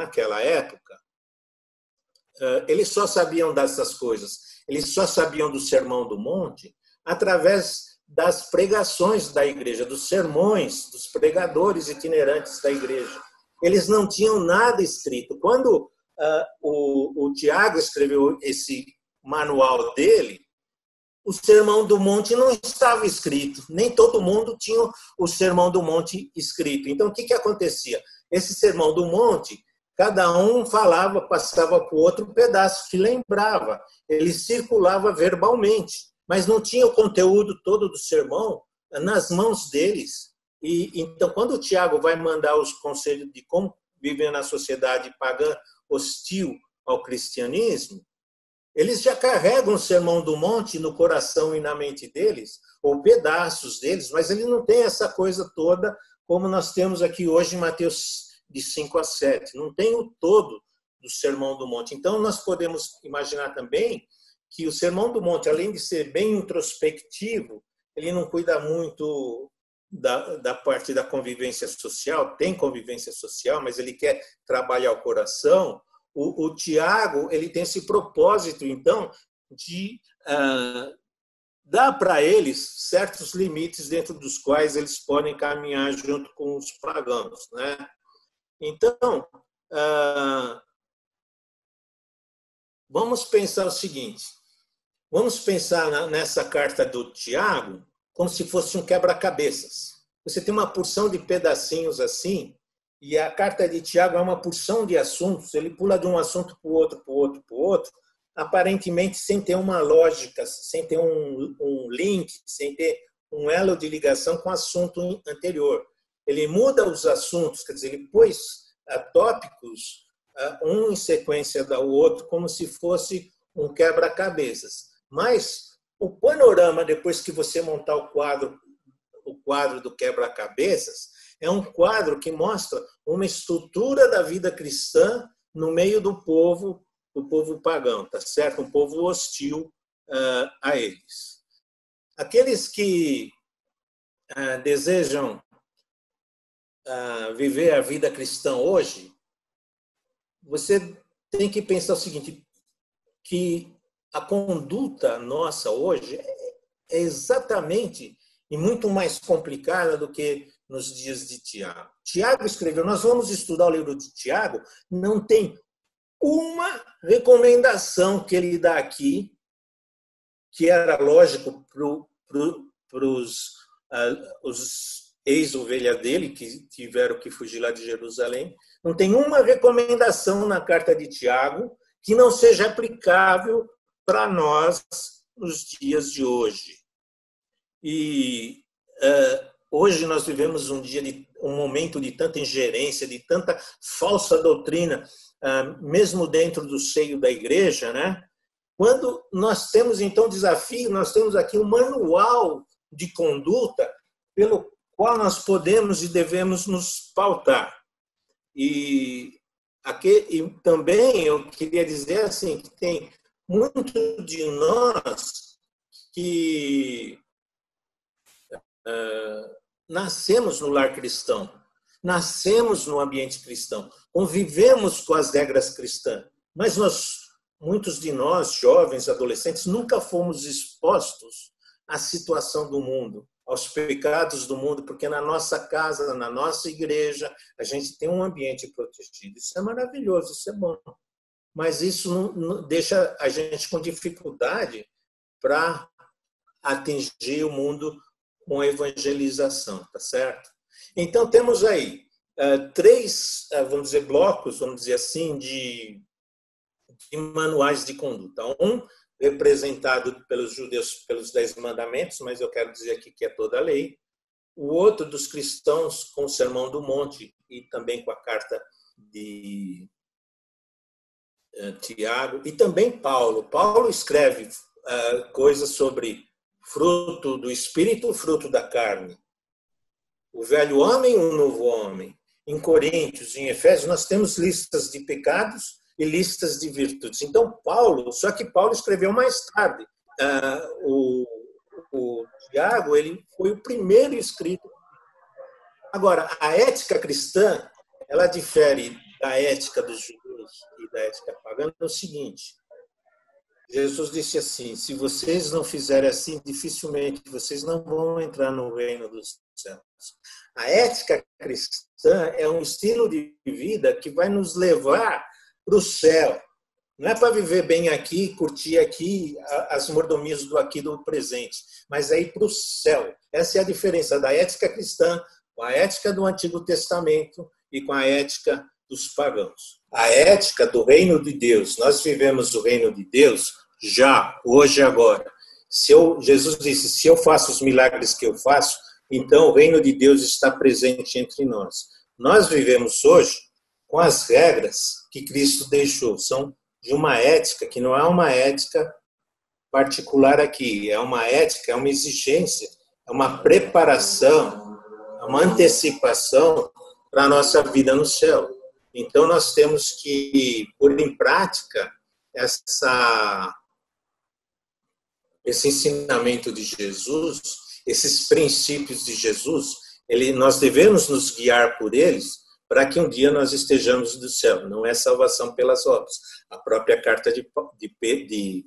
eles só sabiam dessas coisas, eles só sabiam do Sermão do Monte através das pregações da igreja, dos sermões, dos pregadores itinerantes da igreja. Eles não tinham nada escrito. Quando o Tiago escreveu esse manual dele, o Sermão do Monte não estava escrito, nem todo mundo tinha o Sermão do Monte escrito. Então, o que acontecia? Esse Sermão do Monte, cada um falava, passava para o outro um pedaço que lembrava. Ele circulava verbalmente, mas não tinha o conteúdo todo do sermão nas mãos deles. E então, quando o Tiago vai mandar os conselhos de como viver na sociedade pagã hostil ao cristianismo, eles já carregam o Sermão do Monte no coração e na mente deles, ou pedaços deles, mas ele não tem essa coisa toda como nós temos aqui hoje em Mateus de 5 a 7. Não tem o todo do Sermão do Monte. Então, nós podemos imaginar também que o Sermão do Monte, além de ser bem introspectivo, ele não cuida muito da parte da convivência social, tem convivência social, mas ele quer trabalhar o coração. O Tiago, ele tem esse propósito, então, de dar para eles certos limites dentro dos quais eles podem caminhar junto com os pagãos, né? Então, vamos pensar o seguinte, vamos pensar nessa carta do Tiago como se fosse um quebra-cabeças. Você tem uma porção de pedacinhos assim, e a carta de Tiago é uma porção de assuntos, ele pula de um assunto para o outro, para o outro, para o outro, aparentemente sem ter uma lógica, sem ter um link, sem ter um elo de ligação com o assunto anterior. Ele muda os assuntos, quer dizer, ele pôs tópicos um em sequência do outro, como se fosse um quebra-cabeças. Mas o panorama, depois que você montar o quadro do quebra-cabeças, é um quadro que mostra uma estrutura da vida cristã no meio do povo pagão, tá certo? Um povo hostil a eles. Aqueles que desejam viver a vida cristã hoje, você tem que pensar o seguinte, que a conduta nossa hoje é exatamente e muito mais complicada do que nos dias de Tiago. Tiago escreveu, nós vamos estudar o livro de Tiago, não tem uma recomendação que ele dá aqui, que era lógico para os ex-ovelhas dele, que tiveram que fugir lá de Jerusalém. Não tem uma recomendação na carta de Tiago que não seja aplicável para nós nos dias de hoje. E hoje nós vivemos um momento de tanta ingerência, de tanta falsa doutrina, mesmo dentro do seio da igreja, né? Quando nós temos, então, desafio, nós temos aqui um manual de conduta pelo qual nós podemos e devemos nos pautar. E também eu queria dizer assim, que tem muito de nós que nascemos no lar cristão, nascemos no ambiente cristão, convivemos com as regras cristãs, mas muitos de nós, jovens, adolescentes, nunca fomos expostos à situação do mundo, aos pecados do mundo, porque na nossa casa, na nossa igreja, a gente tem um ambiente protegido. Isso é maravilhoso, isso é bom. Mas isso não deixa a gente com dificuldade para atingir o mundo com a evangelização, tá certo? Então, temos aí 3, vamos dizer, blocos, vamos dizer assim, de manuais de conduta. Um representado pelos judeus pelos 10 mandamentos, mas eu quero dizer aqui que é toda a lei. O outro dos cristãos com o Sermão do Monte e também com a carta de Tiago. E também Paulo. Paulo escreve coisas sobre fruto do Espírito, fruto da carne. O velho homem e o novo homem. Em Coríntios, em Efésios, nós temos listas de pecados e listas de virtudes. Então, só que Paulo escreveu mais tarde. O Tiago, ele foi o primeiro escrito. Agora, a ética cristã, ela difere da ética dos judeus e da ética pagã no seguinte. Jesus disse assim, se vocês não fizerem assim, dificilmente vocês não vão entrar no reino dos céus. A ética cristã é um estilo de vida que vai nos levar para o céu. Não é para viver bem aqui, curtir aqui as mordomias do presente, mas é ir para o céu. Essa é a diferença da ética cristã com a ética do Antigo Testamento e com a ética dos pagãos. A ética do reino de Deus. Nós vivemos o reino de Deus já, hoje e agora. Jesus disse, se eu faço os milagres que eu faço, então o reino de Deus está presente entre nós. Nós vivemos hoje com as regras que Cristo deixou. São de uma ética que não é uma ética particular aqui. É uma ética, é uma exigência, é uma preparação, é uma antecipação para a nossa vida no céu. Então, nós temos que pôr em prática esse ensinamento de Jesus, esses princípios de Jesus. Nós devemos nos guiar por eles para que um dia nós estejamos do céu. Não é salvação pelas obras. A própria carta de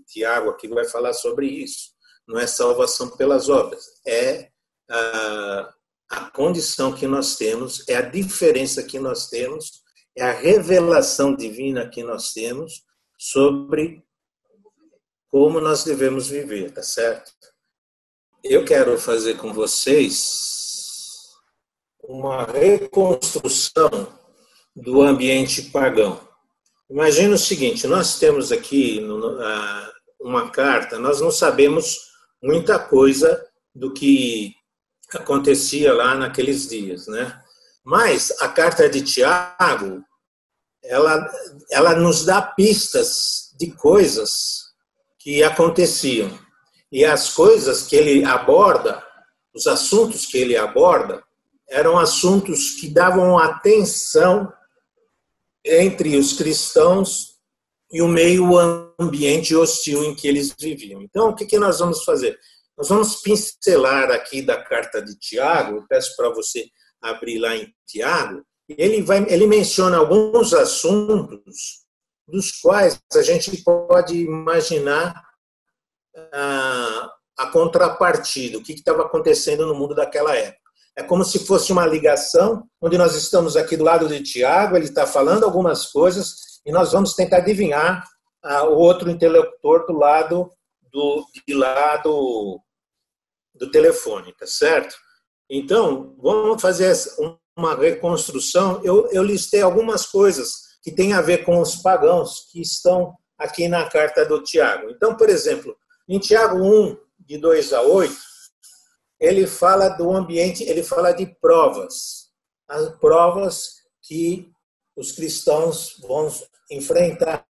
Tiago aqui vai falar sobre isso. Não é salvação pelas obras. É a condição que nós temos, é a diferença que nós temos, é a revelação divina que nós temos sobre como nós devemos viver, tá certo? Eu quero fazer com vocês uma reconstrução do ambiente pagão. Imagina o seguinte, nós temos aqui uma carta, nós não sabemos muita coisa do que acontecia lá naqueles dias, né? Mas a carta de Tiago, ela nos dá pistas de coisas que aconteciam. E as coisas que ele aborda, os assuntos que ele aborda, eram assuntos que davam atenção entre os cristãos e o meio ambiente hostil em que eles viviam. Então, o que nós vamos fazer? Nós vamos pincelar aqui da carta de Tiago, eu peço para você abrir lá em Tiago, ele menciona alguns assuntos dos quais a gente pode imaginar a contrapartida, o que estava acontecendo no mundo daquela época. É como se fosse uma ligação, onde nós estamos aqui do lado de Tiago, ele está falando algumas coisas, e nós vamos tentar adivinhar o outro interlocutor do lado do telefone, tá certo? Então, vamos fazer uma reconstrução. Eu listei algumas coisas que têm a ver com os pagãos que estão aqui na carta do Tiago. Então, por exemplo, em Tiago 1, de 2 a 8, ele fala do ambiente, ele fala de provas. As provas que os cristãos vão enfrentar.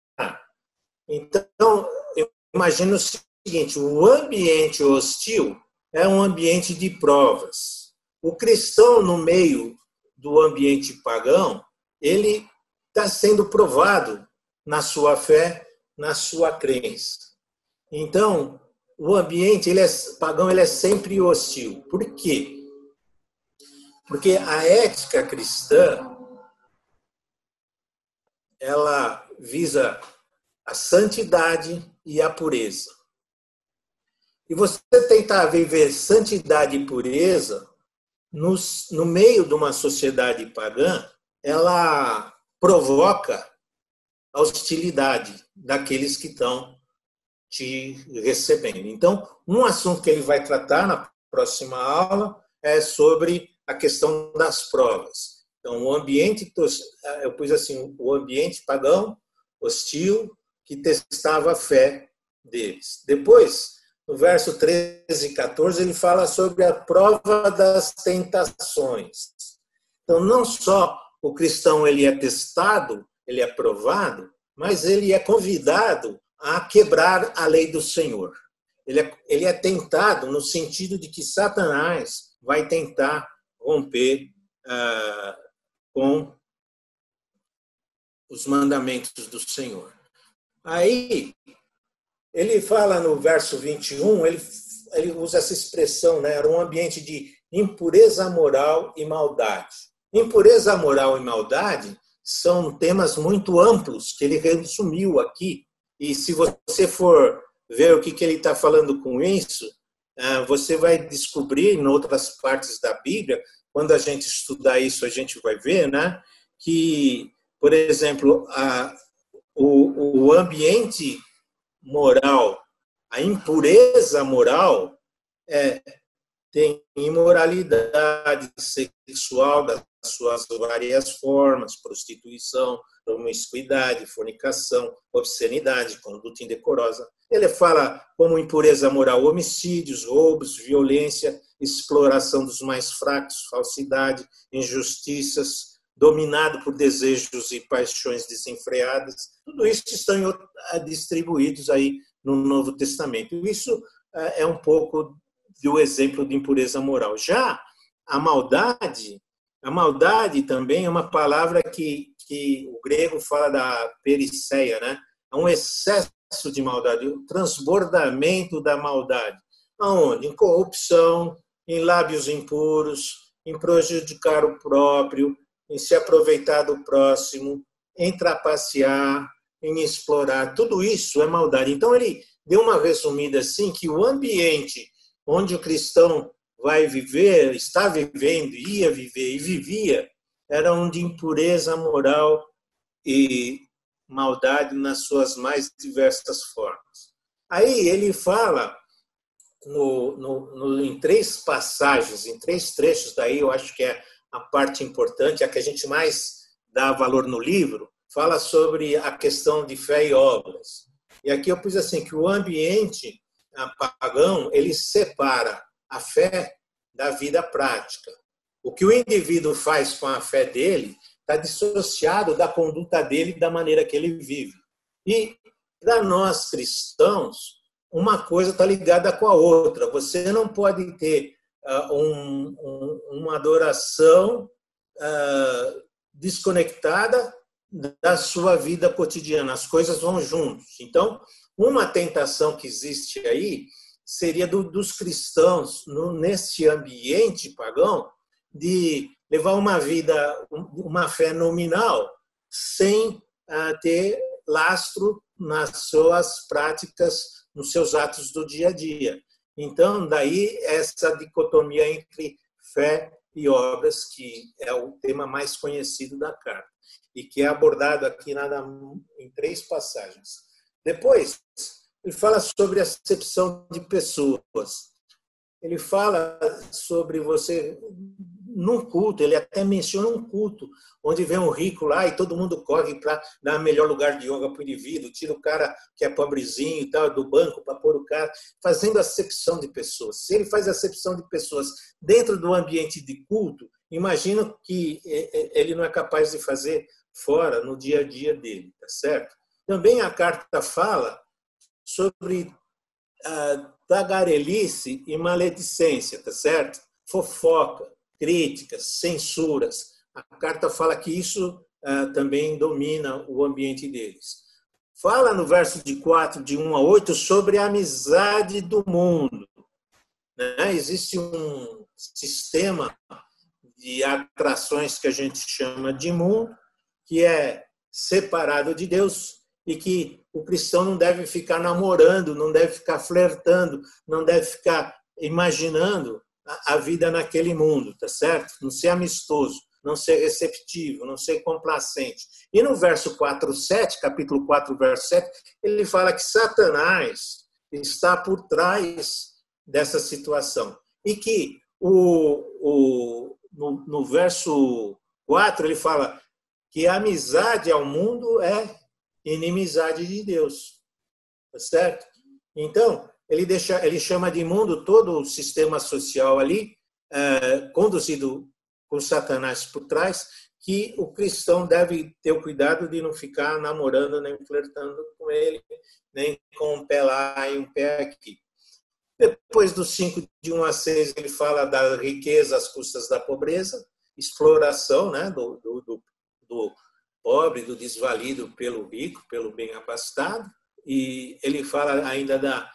Então, eu imagino o seguinte, o ambiente hostil é um ambiente de provas. O cristão, no meio do ambiente pagão, ele está sendo provado na sua fé, na sua crença. Então, o ambiente pagão ele é sempre hostil. Por quê? Porque a ética cristã ela visa a santidade e a pureza. E você tentar viver santidade e pureza no meio de uma sociedade pagã, ela provoca a hostilidade daqueles que estão te recebendo. Então, um assunto que ele vai tratar na próxima aula é sobre a questão das provas. Então, o ambiente, eu pus assim, o ambiente pagão, hostil, que testava a fé deles. Depois, no verso 13 e 14, ele fala sobre a prova das tentações. Então, não só o cristão ele é testado, ele é provado, mas ele é convidado a quebrar a lei do Senhor. Ele é tentado no sentido de que Satanás vai tentar romper com os mandamentos do Senhor. Aí, ele fala no verso 21, ele usa essa expressão, né? Era um ambiente de impureza moral e maldade. Impureza moral e maldade são temas muito amplos que ele resumiu aqui. E se você for ver o que ele está falando com isso, você vai descobrir em outras partes da Bíblia, quando a gente estudar isso, a gente vai ver, né, que, por exemplo, o ambiente moral, a impureza moral tem imoralidade sexual das suas várias formas, prostituição, promiscuidade, fornicação, obscenidade, conduta indecorosa. Ele fala como impureza moral, homicídios, roubos, violência, exploração dos mais fracos, falsidade, injustiças, dominado por desejos e paixões desenfreadas. Tudo isso estão distribuídos aí no Novo Testamento. Isso é um pouco do exemplo de impureza moral. Já a maldade também é uma palavra que o grego fala da periceia, né? É um excesso de maldade, o transbordamento da maldade. Aonde? Em corrupção, em lábios impuros, em prejudicar o próprio, em se aproveitar do próximo, em trapacear, em explorar. Tudo isso é maldade. Então, ele deu uma resumida assim, que o ambiente onde o cristão vai viver, está vivendo, ia viver e vivia, era um de impureza moral e maldade nas suas mais diversas formas. Aí ele fala em 3 passagens, em 3 trechos, daí eu acho que é a parte importante, a que a gente mais dá valor no livro, fala sobre a questão de fé e obras. E aqui eu pus assim, que o ambiente pagão, ele separa a fé da vida prática. O que o indivíduo faz com a fé dele está dissociado da conduta dele, da maneira que ele vive. E, para nós cristãos, uma coisa está ligada com a outra. Você não pode ter uma adoração desconectada da sua vida cotidiana. As coisas vão juntos. Então, uma tentação que existe aí seria dos cristãos, nesse ambiente pagão, de levar uma vida, uma fé nominal, sem ter lastro nas suas práticas, nos seus atos do dia a dia. Então, daí essa dicotomia entre fé e obras, que é o tema mais conhecido da carta, e que é abordado aqui em 3 passagens. Depois, ele fala sobre a acepção de pessoas. Ele fala sobre você, num culto, ele até menciona um culto, onde vem um rico lá e todo mundo corre para dar o melhor lugar de yoga para o indivíduo, tira o cara que é pobrezinho e tal, do banco para pôr o cara, fazendo acepção de pessoas. Se ele faz acepção de pessoas dentro do ambiente de culto, imagino que ele não é capaz de fazer fora, no dia a dia dele, tá certo? Também a carta fala sobre tagarelice e maledicência, tá certo? Fofoca, críticas, censuras. A carta fala que isso também domina o ambiente deles. Fala no verso de 4, de 1 a 8, sobre a amizade do mundo. Né? Existe um sistema de atrações que a gente chama de mundo, que é separado de Deus, e que o cristão não deve ficar namorando, não deve ficar flertando, não deve ficar imaginando a vida naquele mundo, tá certo? Não ser amistoso, não ser receptivo, não ser complacente. E no verso 4:7, capítulo 4, verso 7, ele fala que Satanás está por trás dessa situação. E que no verso 4 ele fala que a amizade ao mundo é inimizade de Deus, tá certo? Então, ele chama de mundo todo o sistema social ali, conduzido por Satanás por trás, que o cristão deve ter o cuidado de não ficar namorando, nem flertando com ele, nem com um pé lá e um pé aqui. Depois do 5, de 1 a 6, ele fala da riqueza às custas da pobreza, exploração, né, do pobre, do desvalido pelo rico, pelo bem abastado, e ele fala ainda da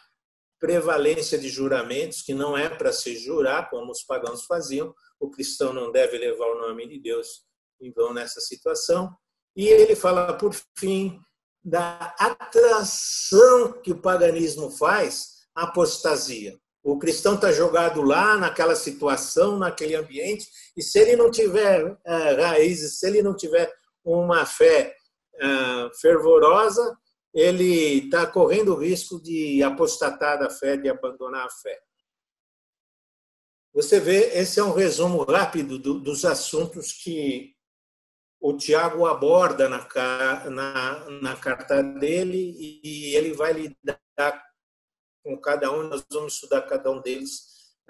prevalência de juramentos, que não é para se jurar, como os pagãos faziam, o cristão não deve levar o nome de Deus em vão nessa situação, e ele fala, por fim, da atração que o paganismo faz à apostasia. O cristão está jogado lá, naquela situação, naquele ambiente, e se ele não tiver raízes, se ele não tiver uma fé fervorosa, ele está correndo o risco de apostatar da fé, de abandonar a fé. Você vê, esse é um resumo rápido dos assuntos que o Tiago aborda na carta dele, e ele vai lidar com cada um, nós vamos estudar cada um deles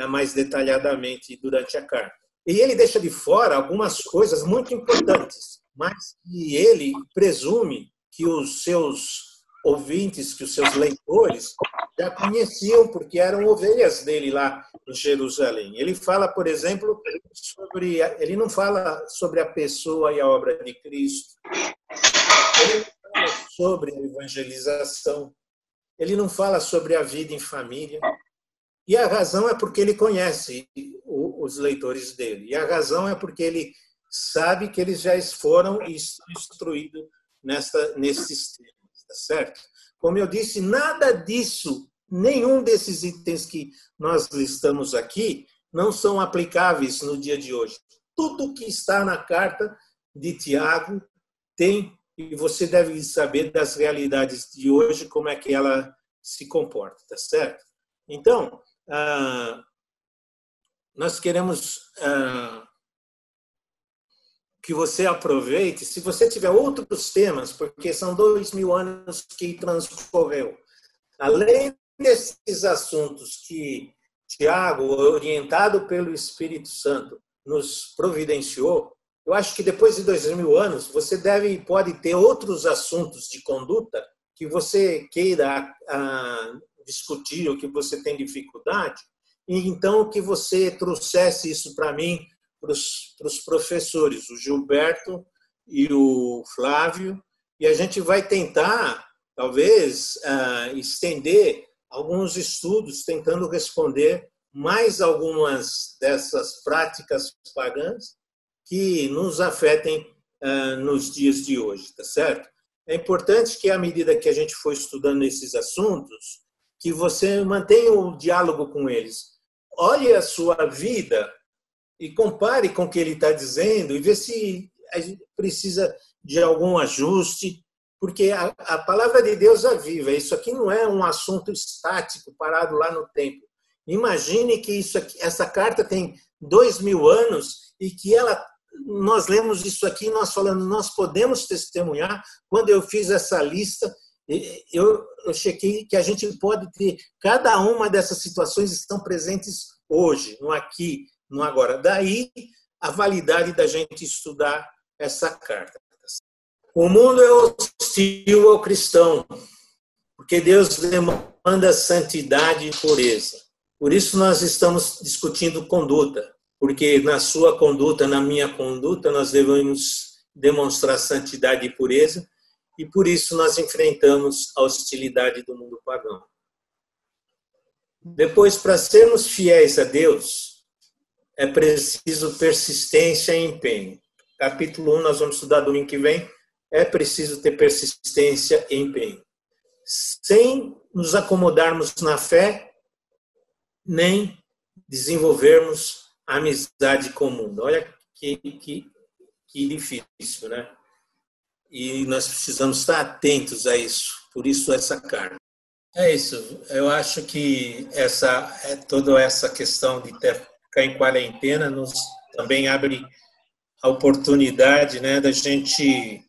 mais detalhadamente durante a carta. E ele deixa de fora algumas coisas muito importantes, mas que ele presume que os seus ouvintes, que os seus leitores já conheciam, porque eram ovelhas dele lá em Jerusalém. Ele fala, por exemplo, ele não fala sobre a pessoa e a obra de Cristo. Ele não fala sobre a evangelização. Ele não fala sobre a vida em família. E a razão é porque ele conhece os leitores dele. E a razão é porque ele sabe que eles já foram e estão instruídos nesses temas, tá certo? Como eu disse, nada disso, nenhum desses itens que nós listamos aqui, não são aplicáveis no dia de hoje. Tudo que está na carta de Tiago tem, e você deve saber das realidades de hoje, como é que ela se comporta, tá certo? Então, nós queremos que você aproveite, se você tiver outros temas, porque são 2000 anos que transcorreu. Além desses assuntos que Tiago, orientado pelo Espírito Santo, nos providenciou, eu acho que depois de 2000 anos, você pode ter outros assuntos de conduta que você queira discutir ou que você tem dificuldade, e então que você trouxesse isso para mim, para os professores, o Gilberto e o Flávio, e a gente vai tentar, talvez, estender alguns estudos, tentando responder mais algumas dessas práticas pagãs que nos afetem nos dias de hoje, tá certo? É importante que, à medida que a gente for estudando esses assuntos, que você mantenha o diálogo com eles. Olhe a sua vida e compare com o que ele está dizendo e vê se a gente precisa de algum ajuste, porque a palavra de Deus é viva. Isso aqui não é um assunto estático, parado lá no tempo. Imagine que essa carta tem 2000 anos e que nós lemos isso aqui e nós falamos, nós podemos testemunhar. Quando eu fiz essa lista, eu chequei que a gente pode ter, cada uma dessas situações estão presentes hoje, no aqui, no agora. Daí a validade da gente estudar essa carta. O mundo é hostil ao cristão, porque Deus demanda santidade e pureza. Por isso nós estamos discutindo conduta, porque na sua conduta, na minha conduta, nós devemos demonstrar santidade e pureza, e por isso nós enfrentamos a hostilidade do mundo pagão. Depois, para sermos fiéis a Deus, é preciso persistência e empenho. Capítulo 1, nós vamos estudar domingo que vem. É preciso ter persistência e empenho. Sem nos acomodarmos na fé, nem desenvolvermos amizade comum. Olha que difícil, né? E nós precisamos estar atentos a isso. Por isso essa carta. É isso. Eu acho que toda essa questão de ficar em quarentena nos também abre a oportunidade, né, da gente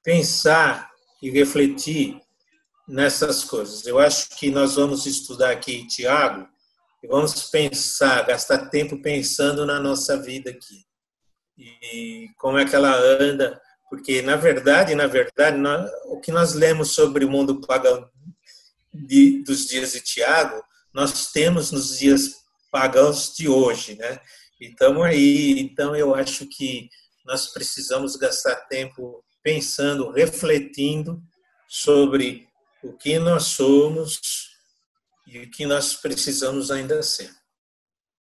pensar e refletir nessas coisas. Eu acho que nós vamos estudar aqui Tiago e vamos pensar, gastar tempo pensando na nossa vida aqui. E como é que ela anda, porque, na verdade, o que nós lemos sobre o mundo pagão dos dias de Tiago, nós temos nos dias pagãos de hoje, né? Então eu acho que nós precisamos gastar tempo pensando, refletindo sobre o que nós somos e o que nós precisamos ainda ser.